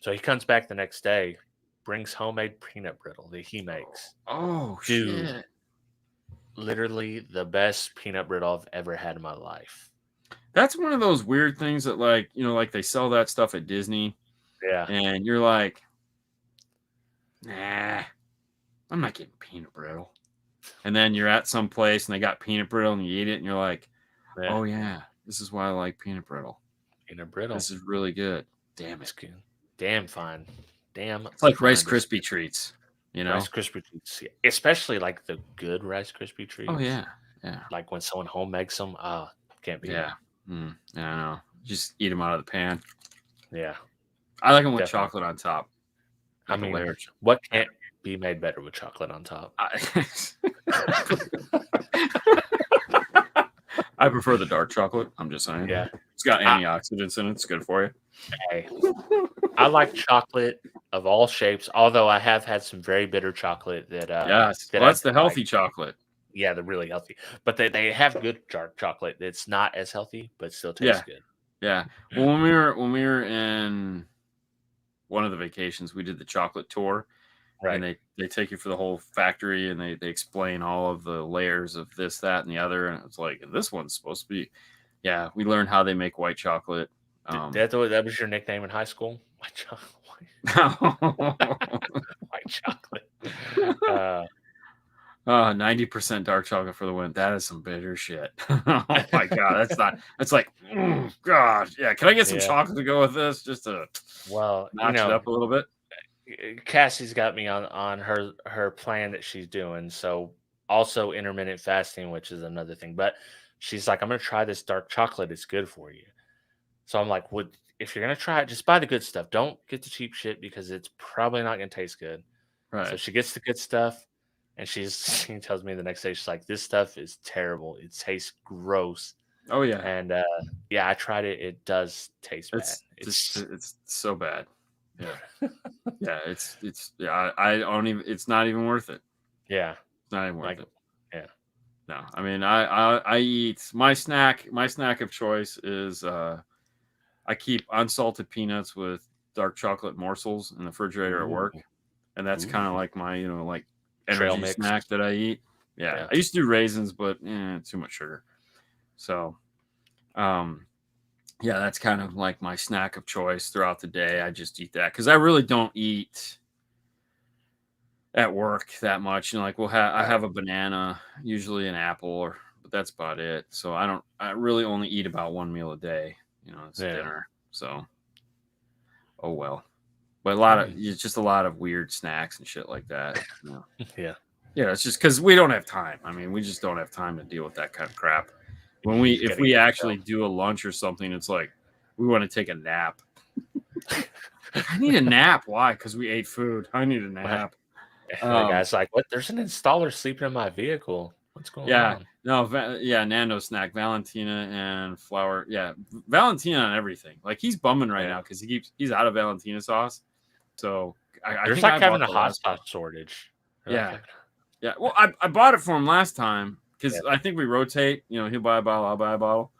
So he comes back the next day, brings homemade peanut brittle that he makes. Oh, dude! shit. Literally the best peanut brittle I've ever had in my life. That's one of those weird things that, like, like they sell that stuff at Disney. Yeah. And you're like, nah, I'm not getting peanut brittle. And then you're at some place and they got peanut brittle and you eat it and you're like, oh, yeah, this is why I like peanut brittle. Peanut brittle. This is really good. Damn it. Good. Damn fine. Damn. It's like Rice Krispie treats, Rice Krispie treats. Especially like the good Rice Krispie treats. Oh, yeah. Yeah. Like when someone home makes them. Can't beat it. Yeah, I know. Just eat them out of the pan. Yeah. I like them with chocolate on top. I mean, what can't be made better with chocolate on top? I prefer the dark chocolate. I'm just saying. Yeah. It's got antioxidants in it. It's good for you. Hey, I like chocolate of all shapes, although I have had some very bitter chocolate that that's the healthy chocolate. Yeah, they're really healthy. But they have good dark chocolate. It's not as healthy, but still tastes good. Yeah. Well, when we were in one of the vacations, we did the chocolate tour. Right. And they take you for the whole factory and they explain all of the layers of this, that, and the other. And it's like, this one's supposed to be. Yeah, we learned how they make white chocolate. That was your nickname in high school? White chocolate. White chocolate. 90% dark chocolate for the win. That is some bitter shit. Oh my god, that's like, god, yeah. Can I get some chocolate to go with this, just to notch it up a little bit? Cassie's got me on her plan that she's doing. So also intermittent fasting, which is another thing. But she's like, I'm gonna try this dark chocolate. It's good for you. So I'm like, if you're gonna try it, just buy the good stuff. Don't get the cheap shit because it's probably not gonna taste good. Right. So she gets the good stuff. And she tells me the next day, she's like, this stuff is terrible. It tastes gross. Oh, yeah. And, I tried it. It does taste bad. It's so bad. Yeah. Yeah. I don't even, it's not even worth it. Yeah. It's not even worth it. Yeah. No, I mean, I eat my snack of choice is, I I keep unsalted peanuts with dark chocolate morsels in the refrigerator at work, and that's kind of like my like Trail energy mix. snack that I eat. Yeah, I used to do raisins, but too much sugar. So, yeah, that's kind of like my snack of choice throughout the day. I just eat that because I really don't eat at work that much. Like I have a banana, usually an apple, but that's about it. So I really only eat about one meal a day. It's dinner. So, oh well. But it's just a lot of weird snacks and shit like that. Yeah. Yeah, it's just because we don't have time. I mean, we just don't have time to deal with that kind of crap. If we actually do a lunch or something, it's like we want to take a nap. I need a nap. Why? Because we ate food. I need a nap. The guy's like, "What? There's an installer sleeping in my vehicle. What's going on?" No, Nando snack, Valentina and flour. Yeah, Valentina on everything. Like he's bumming right now because he's out of Valentina sauce. So I there's think like having a hot sauce shortage. Yeah. Well, I bought it for him last time because I think we rotate. He'll buy a bottle, I'll buy a bottle.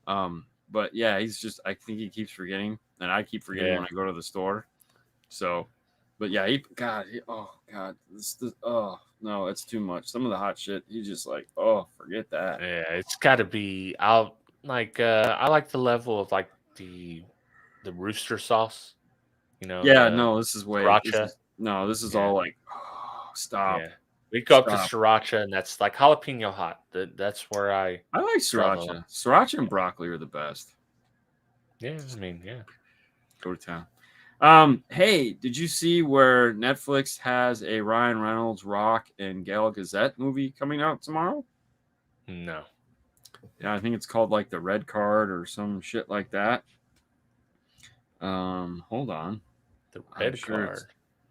But yeah, I think he keeps forgetting, and I keep forgetting when I go to the store. So, but yeah, oh god, oh no, it's too much. Some of the hot shit, he's just like, oh, forget that. Yeah, it's got to be. I like the level of like the rooster sauce. Yeah, no, this is way. Sriracha. This is all like, oh, stop. Yeah. We go up to sriracha, and that's like jalapeno hot. That's where I like sriracha. Sriracha and broccoli are the best. Yeah, I mean, go to town. Hey, did you see where Netflix has a Ryan Reynolds, Rock, and Gal Gadot movie coming out tomorrow? No. Yeah, I think it's called like The Red Card or some shit like that. Hold on. The Red Card.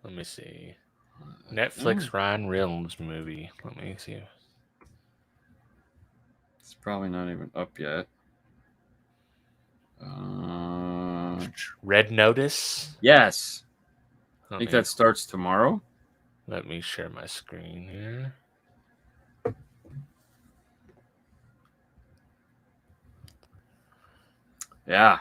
Let me see. Netflix Ryan Reynolds movie. Let me see. It's probably not even up yet. Red Notice? Yes. I think that starts tomorrow. Let me share my screen here. Yeah.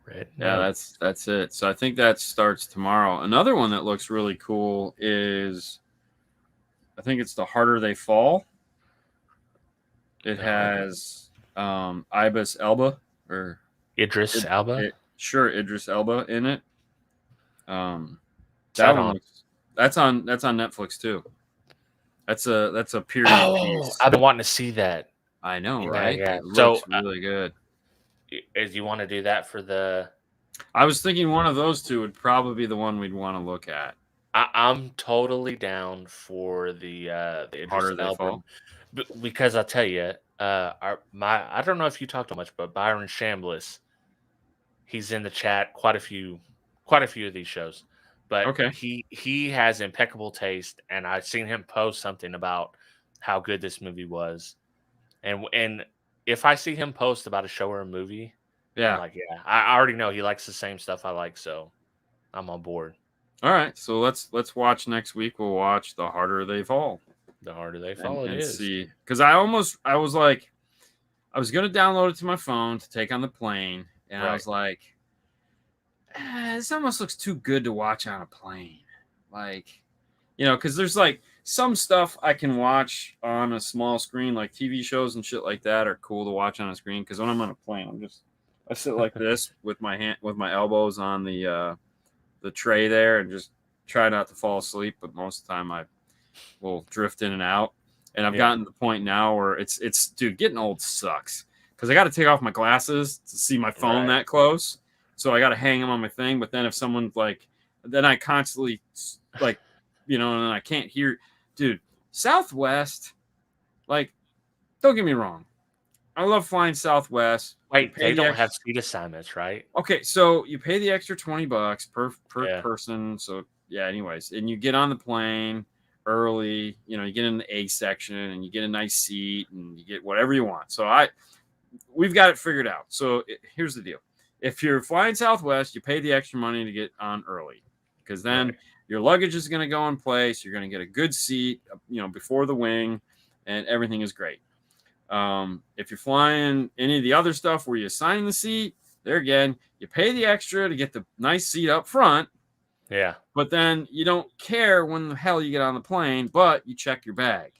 Red Notice. That's it. So I think that starts tomorrow. Another one that looks really cool is, I think it's The Harder They Fall. It has Idris Elba or Idris Elba. Idris Elba in it. That's on Netflix too. That's a period piece. I've been wanting to see that. I know, right? Yeah. It looks really good. If you want to do that for the, I was thinking one of those two would probably be the one we'd want to look at. I'm totally down for the Idris Elba, because I'll tell you, I don't know if you talked too much, but Byron Chambliss, he's in the chat quite a few of these shows, but he has impeccable taste, and I've seen him post something about how good this movie was, and if I see him post about a show or a movie, I'm like, I already know he likes the same stuff I like, so I'm on board. All right, so let's watch next week. We'll watch The Harder They Fall. The Harder They Fall, and see, because I was like, I was gonna download it to my phone to take on the plane, and I was like, this almost looks too good to watch on a plane, like, because there's like some stuff I can watch on a small screen, like TV shows and shit like that are cool to watch on a screen. Because when I'm on a plane, I sit like this with my elbows on the tray there and just try not to fall asleep. But most of the time I will drift in and out. And I've gotten to the point now where it's dude, getting old sucks because I got to take off my glasses to see my phone that close. So I got to hang them on my thing. But then if someone's like, then I constantly like, and I can't hear. Dude, Southwest, like, don't get me wrong. I love flying Southwest. Wait, they don't have seat assignments, right? Okay, so you pay the extra $20 per person. So, yeah, anyways. And you get on the plane early. You get in the A section, and you get a nice seat, and you get whatever you want. So, we've got it figured out. So, here's the deal. If you're flying Southwest, you pay the extra money to get on early. Because then your luggage is going to go in place. You're going to get a good seat, before the wing, and everything is great. If you're flying any of the other stuff where you assign the seat, there again, you pay the extra to get the nice seat up front. Yeah. But then you don't care when the hell you get on the plane, but you check your bag.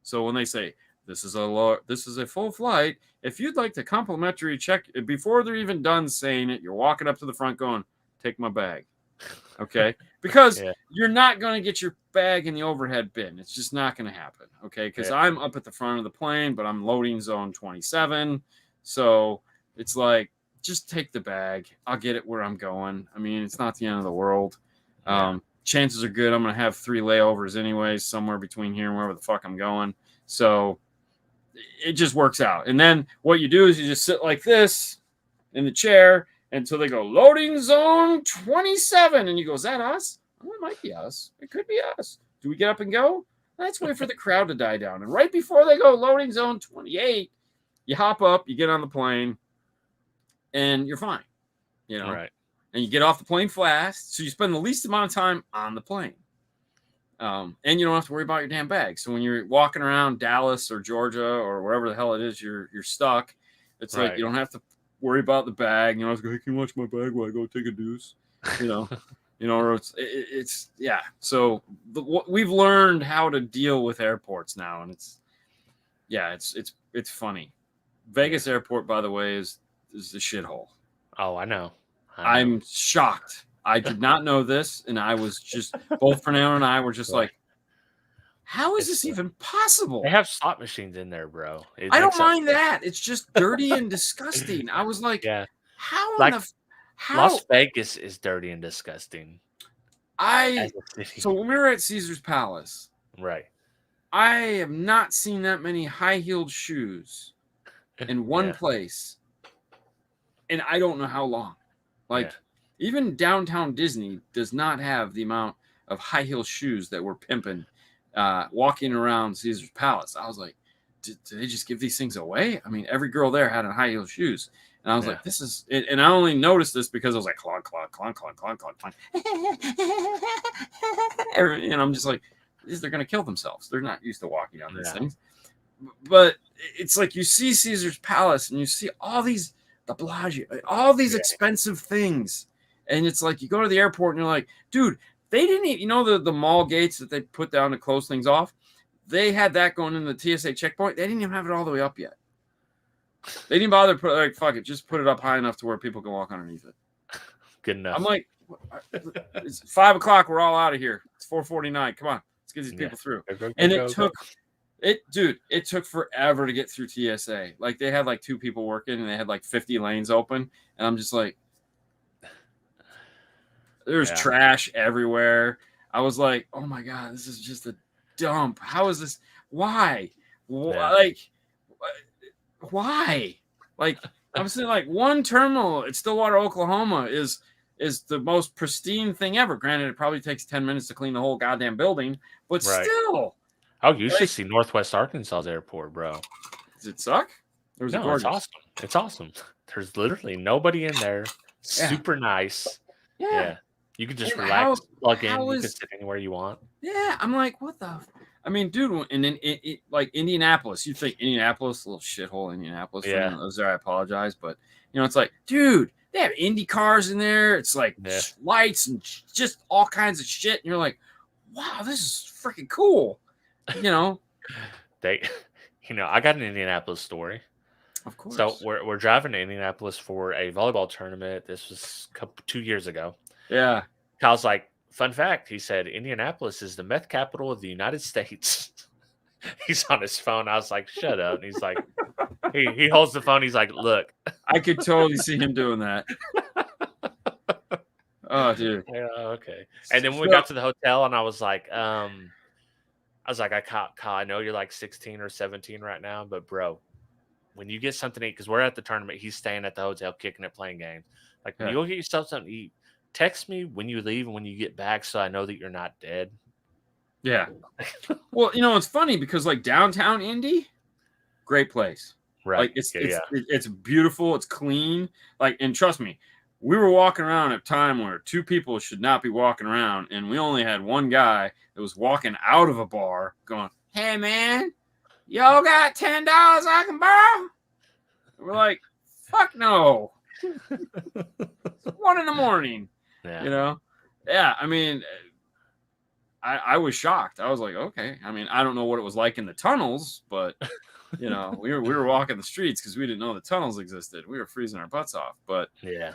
So when they say this is a full flight, if you'd like to complimentary check before they're even done saying it, you're walking up to the front going, take my bag. Okay? Because you're not going to get your bag in the overhead bin. It's just not going to happen. Okay? Because I'm up at the front of the plane, but I'm loading zone 27. So it's like, just take the bag. I'll get it where I'm going. I mean, it's not the end of the world. Chances are good I'm going to have 3 layovers anyways, somewhere between here and wherever the fuck I'm going. So it just works out. And then what you do is you just sit like this in the chair until they go loading zone 27. And you go, is that us? Well, it might be us. It could be us. Do we get up and go? Let's wait for the crowd to die down. And right before they go loading zone 28, you hop up, you get on the plane, and you're fine. You know? Right. And you get off the plane fast, so you spend the least amount of time on the plane. And you don't have to worry about your damn bag. So when you're walking around Dallas or Georgia or wherever the hell it is you're stuck, it's like you don't have to worry about the bag. You know, I was going, can you watch my bag while I go take a deuce? You know, or it's yeah. So we've learned how to deal with airports now, and it's funny. Vegas airport, by the way, is the shithole. Oh, I know. I'm shocked. I did not know this, and I was just both Fernando and I were just like, "How is this even possible?" They have slot machines in there, bro. I don't mind that. It's just dirty and disgusting. I was like, "How in the Las Vegas is dirty and disgusting." So when we were at Caesar's Palace, right? I have not seen that many high-heeled shoes in one place, and I don't know how long. Like, even downtown Disney does not have the amount of high heel shoes that were pimping walking around Caesar's Palace. I was like, did they just give these things away? I mean, every girl there had on high heel shoes. And I was like, this is it. And I only noticed this because I was like, clonk, clonk, clonk, clonk, clonk, clonk, clonk. And I'm just like, they're going to kill themselves. They're not used to walking on these things. But it's like you see Caesar's Palace and you see all these, the Bellagio, all these expensive things. And it's like you go to the airport and you're like, dude, they didn't even, you know, the mall gates that they put down to close things off? They had that going in the TSA checkpoint. They didn't even have it all the way up yet. They didn't bother to put like, fuck it, just put it up high enough to where people can walk underneath it. Good enough. I'm like, it's 5 o'clock. We're all out of here. It's 4:49. Come on, let's get these people through. It took forever to get through TSA. Like they had like 2 people working and they had like 50 lanes open. And I'm just like, there's trash everywhere. I was like, oh my God, this is just a dump. How is this? Why? Like, why? Like, I'm saying like one terminal at Stillwater, Oklahoma is the most pristine thing ever. Granted, it probably takes 10 minutes to clean the whole goddamn building, but still. Oh, you should see Northwest Arkansas's airport, bro. Does it suck? Or is it gorgeous? It's awesome. It's awesome. There's literally nobody in there. Super nice. Yeah. You can just relax, plug in. You can sit anywhere you want. Yeah. I'm like, what the? I mean, dude, and then like Indianapolis, you think Indianapolis, a little shithole Indianapolis. Yeah. Those there, I apologize. But, you know, it's like, dude, they have Indy cars in there. It's like lights and just all kinds of shit. And you're like, wow, this is freaking cool. You know, I got an Indianapolis story. Of course. So we're driving to Indianapolis for a volleyball tournament. This was 2 years ago. Yeah. Kyle's like, fun fact. He said, Indianapolis is the meth capital of the United States. He's on his phone. I was like, shut up. And he's like, he holds the phone. He's like, look. I could totally see him doing that. Oh, dude. Yeah, okay. And then when we got to the hotel and I was like, Kyle, I know you're like 16 or 17 right now, but bro, when you get something to eat, because we're at the tournament, he's staying at the hotel, kicking it, playing games. Like, when you go get yourself something to eat, text me when you leave and when you get back so I know that you're not dead. Yeah. Well, you know, it's funny because like downtown Indy, great place. Right. Like it's beautiful. It's clean. Like, and trust me, we were walking around at a time where 2 people should not be walking around. And we only had one guy that was walking out of a bar going, hey man, y'all got $10 I can borrow? And we're like, fuck no. It's 1 in the morning. Yeah. You know? Yeah, I mean, I was shocked. I was like, okay. I mean, I don't know what it was like in the tunnels, but you know, we were walking the streets because we didn't know the tunnels existed. We were freezing our butts off. But Yeah.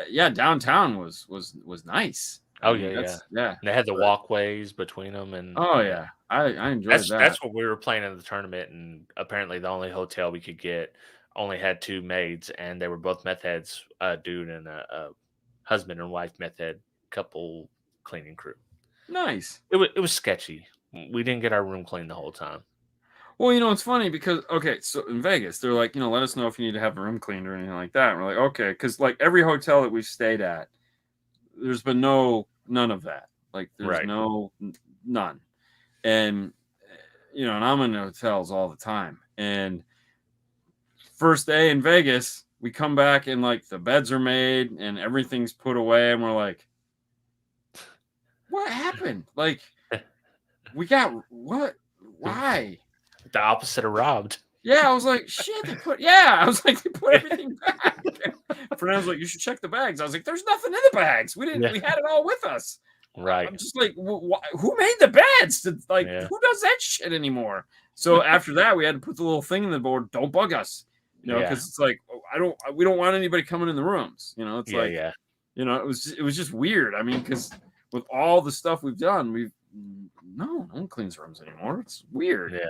yeah, downtown was nice. Oh I mean, yeah. yeah. They had the walkways between them, and Oh yeah, I enjoyed that. that's what we were playing in the tournament. And apparently, the only hotel we could get only had 2 maids, and they were both meth heads, a dude and a husband and wife meth head couple cleaning crew. Nice. It was sketchy. We didn't get our room cleaned the whole time. Well, you know, it's funny because okay, so in Vegas, they're like, you know, let us know if you need to have a room cleaned or anything like that. And we're like, okay, because like every hotel that we've stayed at, there's been none of that. Like there's none. And you know, and I'm in hotels all the time. And first day in Vegas, we come back and like the beds are made and everything's put away, and we're like, what happened? Like, we got what? Why? The opposite of robbed. Yeah, I was like, shit. I was like, they put everything back. Fernando was like, you should check the bags. I was like, there's nothing in the bags. We didn't. Yeah. We had it all with us. Right. I'm just like, who made the beds? Like, who does that shit anymore? So after that, we had to put the little thing in the board. Don't bug us, you know, because it's like we don't want anybody coming in the rooms. You know, it's you know, it was just weird. I mean, because with all the stuff we've done, no one cleans rooms anymore. It's weird.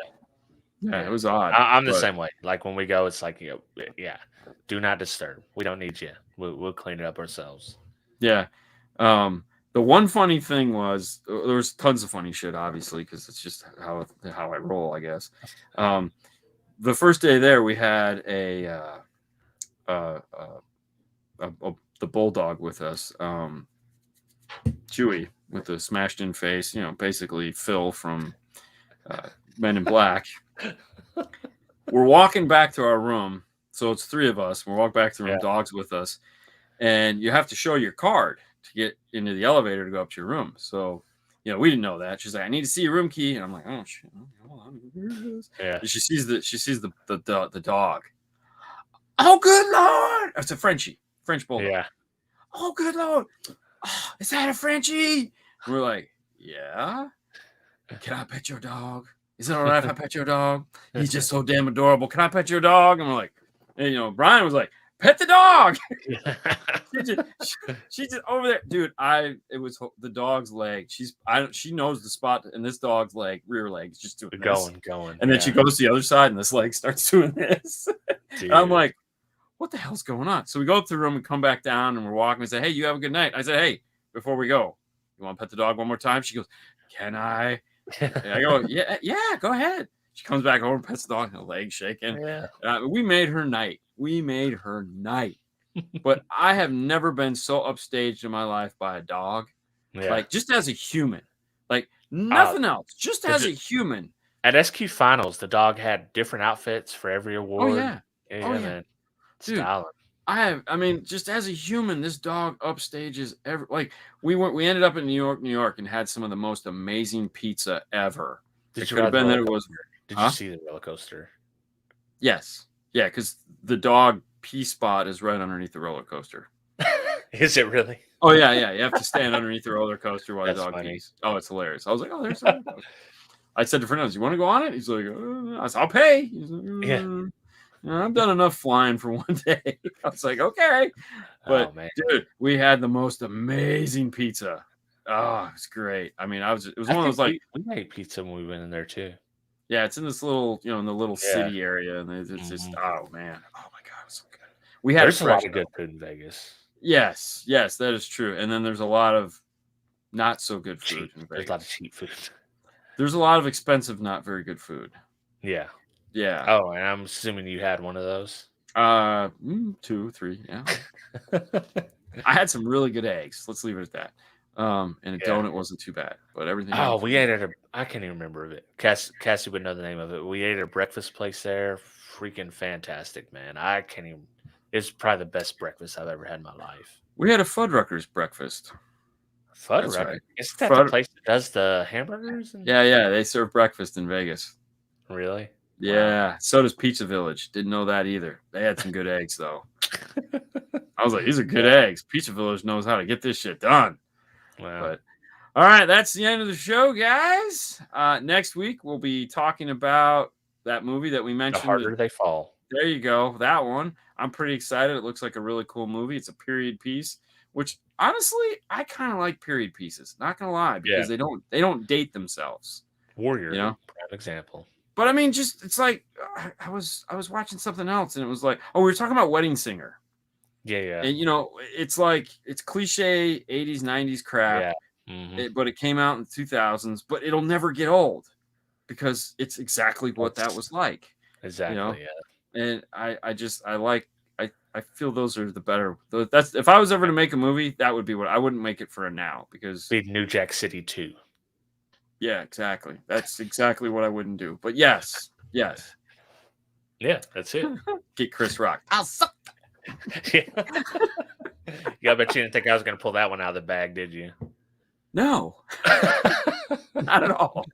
Yeah, it was odd. I'm the same way. Like when we go, it's like, do not disturb. We don't need you. We'll clean it up ourselves. Yeah. The one funny thing was there was tons of funny shit, obviously, because it's just how I roll, I guess. The first day there, we had the bulldog with us, Chewy, with the smashed in face, you know, basically Phil from Men in Black. We're walking back to our room, so it's 3 of us. We're walking back to the room, dog's with us, and you have to show your card to get into the elevator to go up to your room. So, you know, we didn't know that. She's like, I need to see your room key, and I'm like, oh shit, hold on, here it is. Yeah. And she sees the dog. Oh, good Lord! It's a French bulldog. Yeah. Oh, good Lord! Oh, is that a Frenchie? And we're like, yeah. Can I pet your dog? Is it all right if I pet your dog? He's just so damn adorable. Can I pet your dog? And we're like, and, you know, Brian was like, pet the dog. She just over there, dude. It was the dog's leg. She knows the spot, and this dog's leg, rear leg, is just doing going, and then she goes to the other side, and this leg starts doing this. And I'm like, what the hell's going on? So we go up to the room and come back down, and we're walking. We say, hey, you have a good night. I said, hey, before we go, you want to pet the dog one more time? She goes, can I? And I go, yeah, go ahead. She comes back over and pets the dog, and the leg shaking. Yeah. We made her night. But I have never been so upstaged in my life by a dog. Yeah. Like, just as a human. Like, nothing else. Just as a human. At SQ Finals, the dog had different outfits for every award. Oh, yeah. Man. Dude, styling. I mean, just as a human, this dog upstages every. Like, we ended up in New York, and had some of the most amazing pizza ever. Did you see the roller coaster? Yes. Yeah, because the dog pee spot is right underneath the roller coaster. Is it really? Oh, yeah. You have to stand underneath the roller coaster while the dog pees. Oh, it's hilarious. I was like, oh, there's a roller coaster. I said to Fernando, you want to go on it? He's like, I said, I'll pay. He's like, yeah. I've done enough flying for one day. I was like, okay. But, dude, we had the most amazing pizza. Oh, it was great. I mean, it was one of those, like. We made pizza when we went in there, too. Yeah, it's in this little, in the little city area. And it's just, oh, man. Oh, my God, it's so good. There's a lot of good food in Vegas. Yes, that is true. And then there's a lot of not so good food in Vegas. There's a lot of cheap food. There's a lot of expensive, not very good food. Yeah. Yeah. Oh, and I'm assuming you had one of those. 2, 3. Yeah. I had some really good eggs. Let's leave it at that. And a donut wasn't too bad, but everything. Oh, we ate at I can't even remember of it. Cassie would know the name of it. We ate at a breakfast place there. Freaking fantastic, man. I can't even. It's probably the best breakfast I've ever had in my life. We had a Fuddruckers breakfast. Fuddruckers? Right. Isn't that the place that does the hamburgers? Yeah. They serve breakfast in Vegas. Really? Yeah. So does Pizza Village. Didn't know that either. They had some good eggs though. I was like, these are good eggs. Pizza Village knows how to get this shit done. Wow. But all right, that's the end of the show, guys. Next week we'll be talking about that movie that we The mentioned. Harder They Fall. There you go. That one. I'm pretty excited. It looks like a really cool movie. It's a period piece, which honestly, I kind of like period pieces. Not gonna lie, because they don't date themselves. Warrior, you know, prime example. But I mean, just it's like I was watching something else, and it was like, oh, we were talking about Wedding Singer. Yeah. And it's like it's cliche 80s, 90s crap. Yeah. But it came out in the 2000s, but it'll never get old because it's exactly what that was like. Exactly. Yeah. And I feel those are the better. That's if I was ever to make a movie, that would be what I wouldn't make it for a now because be New Jack City 2. Yeah, exactly. That's exactly what I wouldn't do. But yes. Yeah, that's it. Get Chris Rock. I'll suck. Yeah, I bet you didn't think I was going to pull that one out of the bag, did you? No, not at all.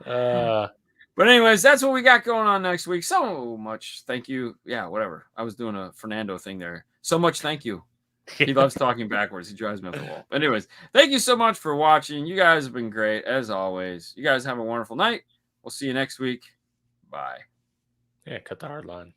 But anyways, that's what we got going on next week. So much thank you. Yeah, whatever. I was doing a Fernando thing there. So much thank you. He loves talking backwards. He drives me up the wall. But anyways, thank you so much for watching. You guys have been great, as always. You guys have a wonderful night. We'll see you next week. Bye. Yeah, cut the hard line.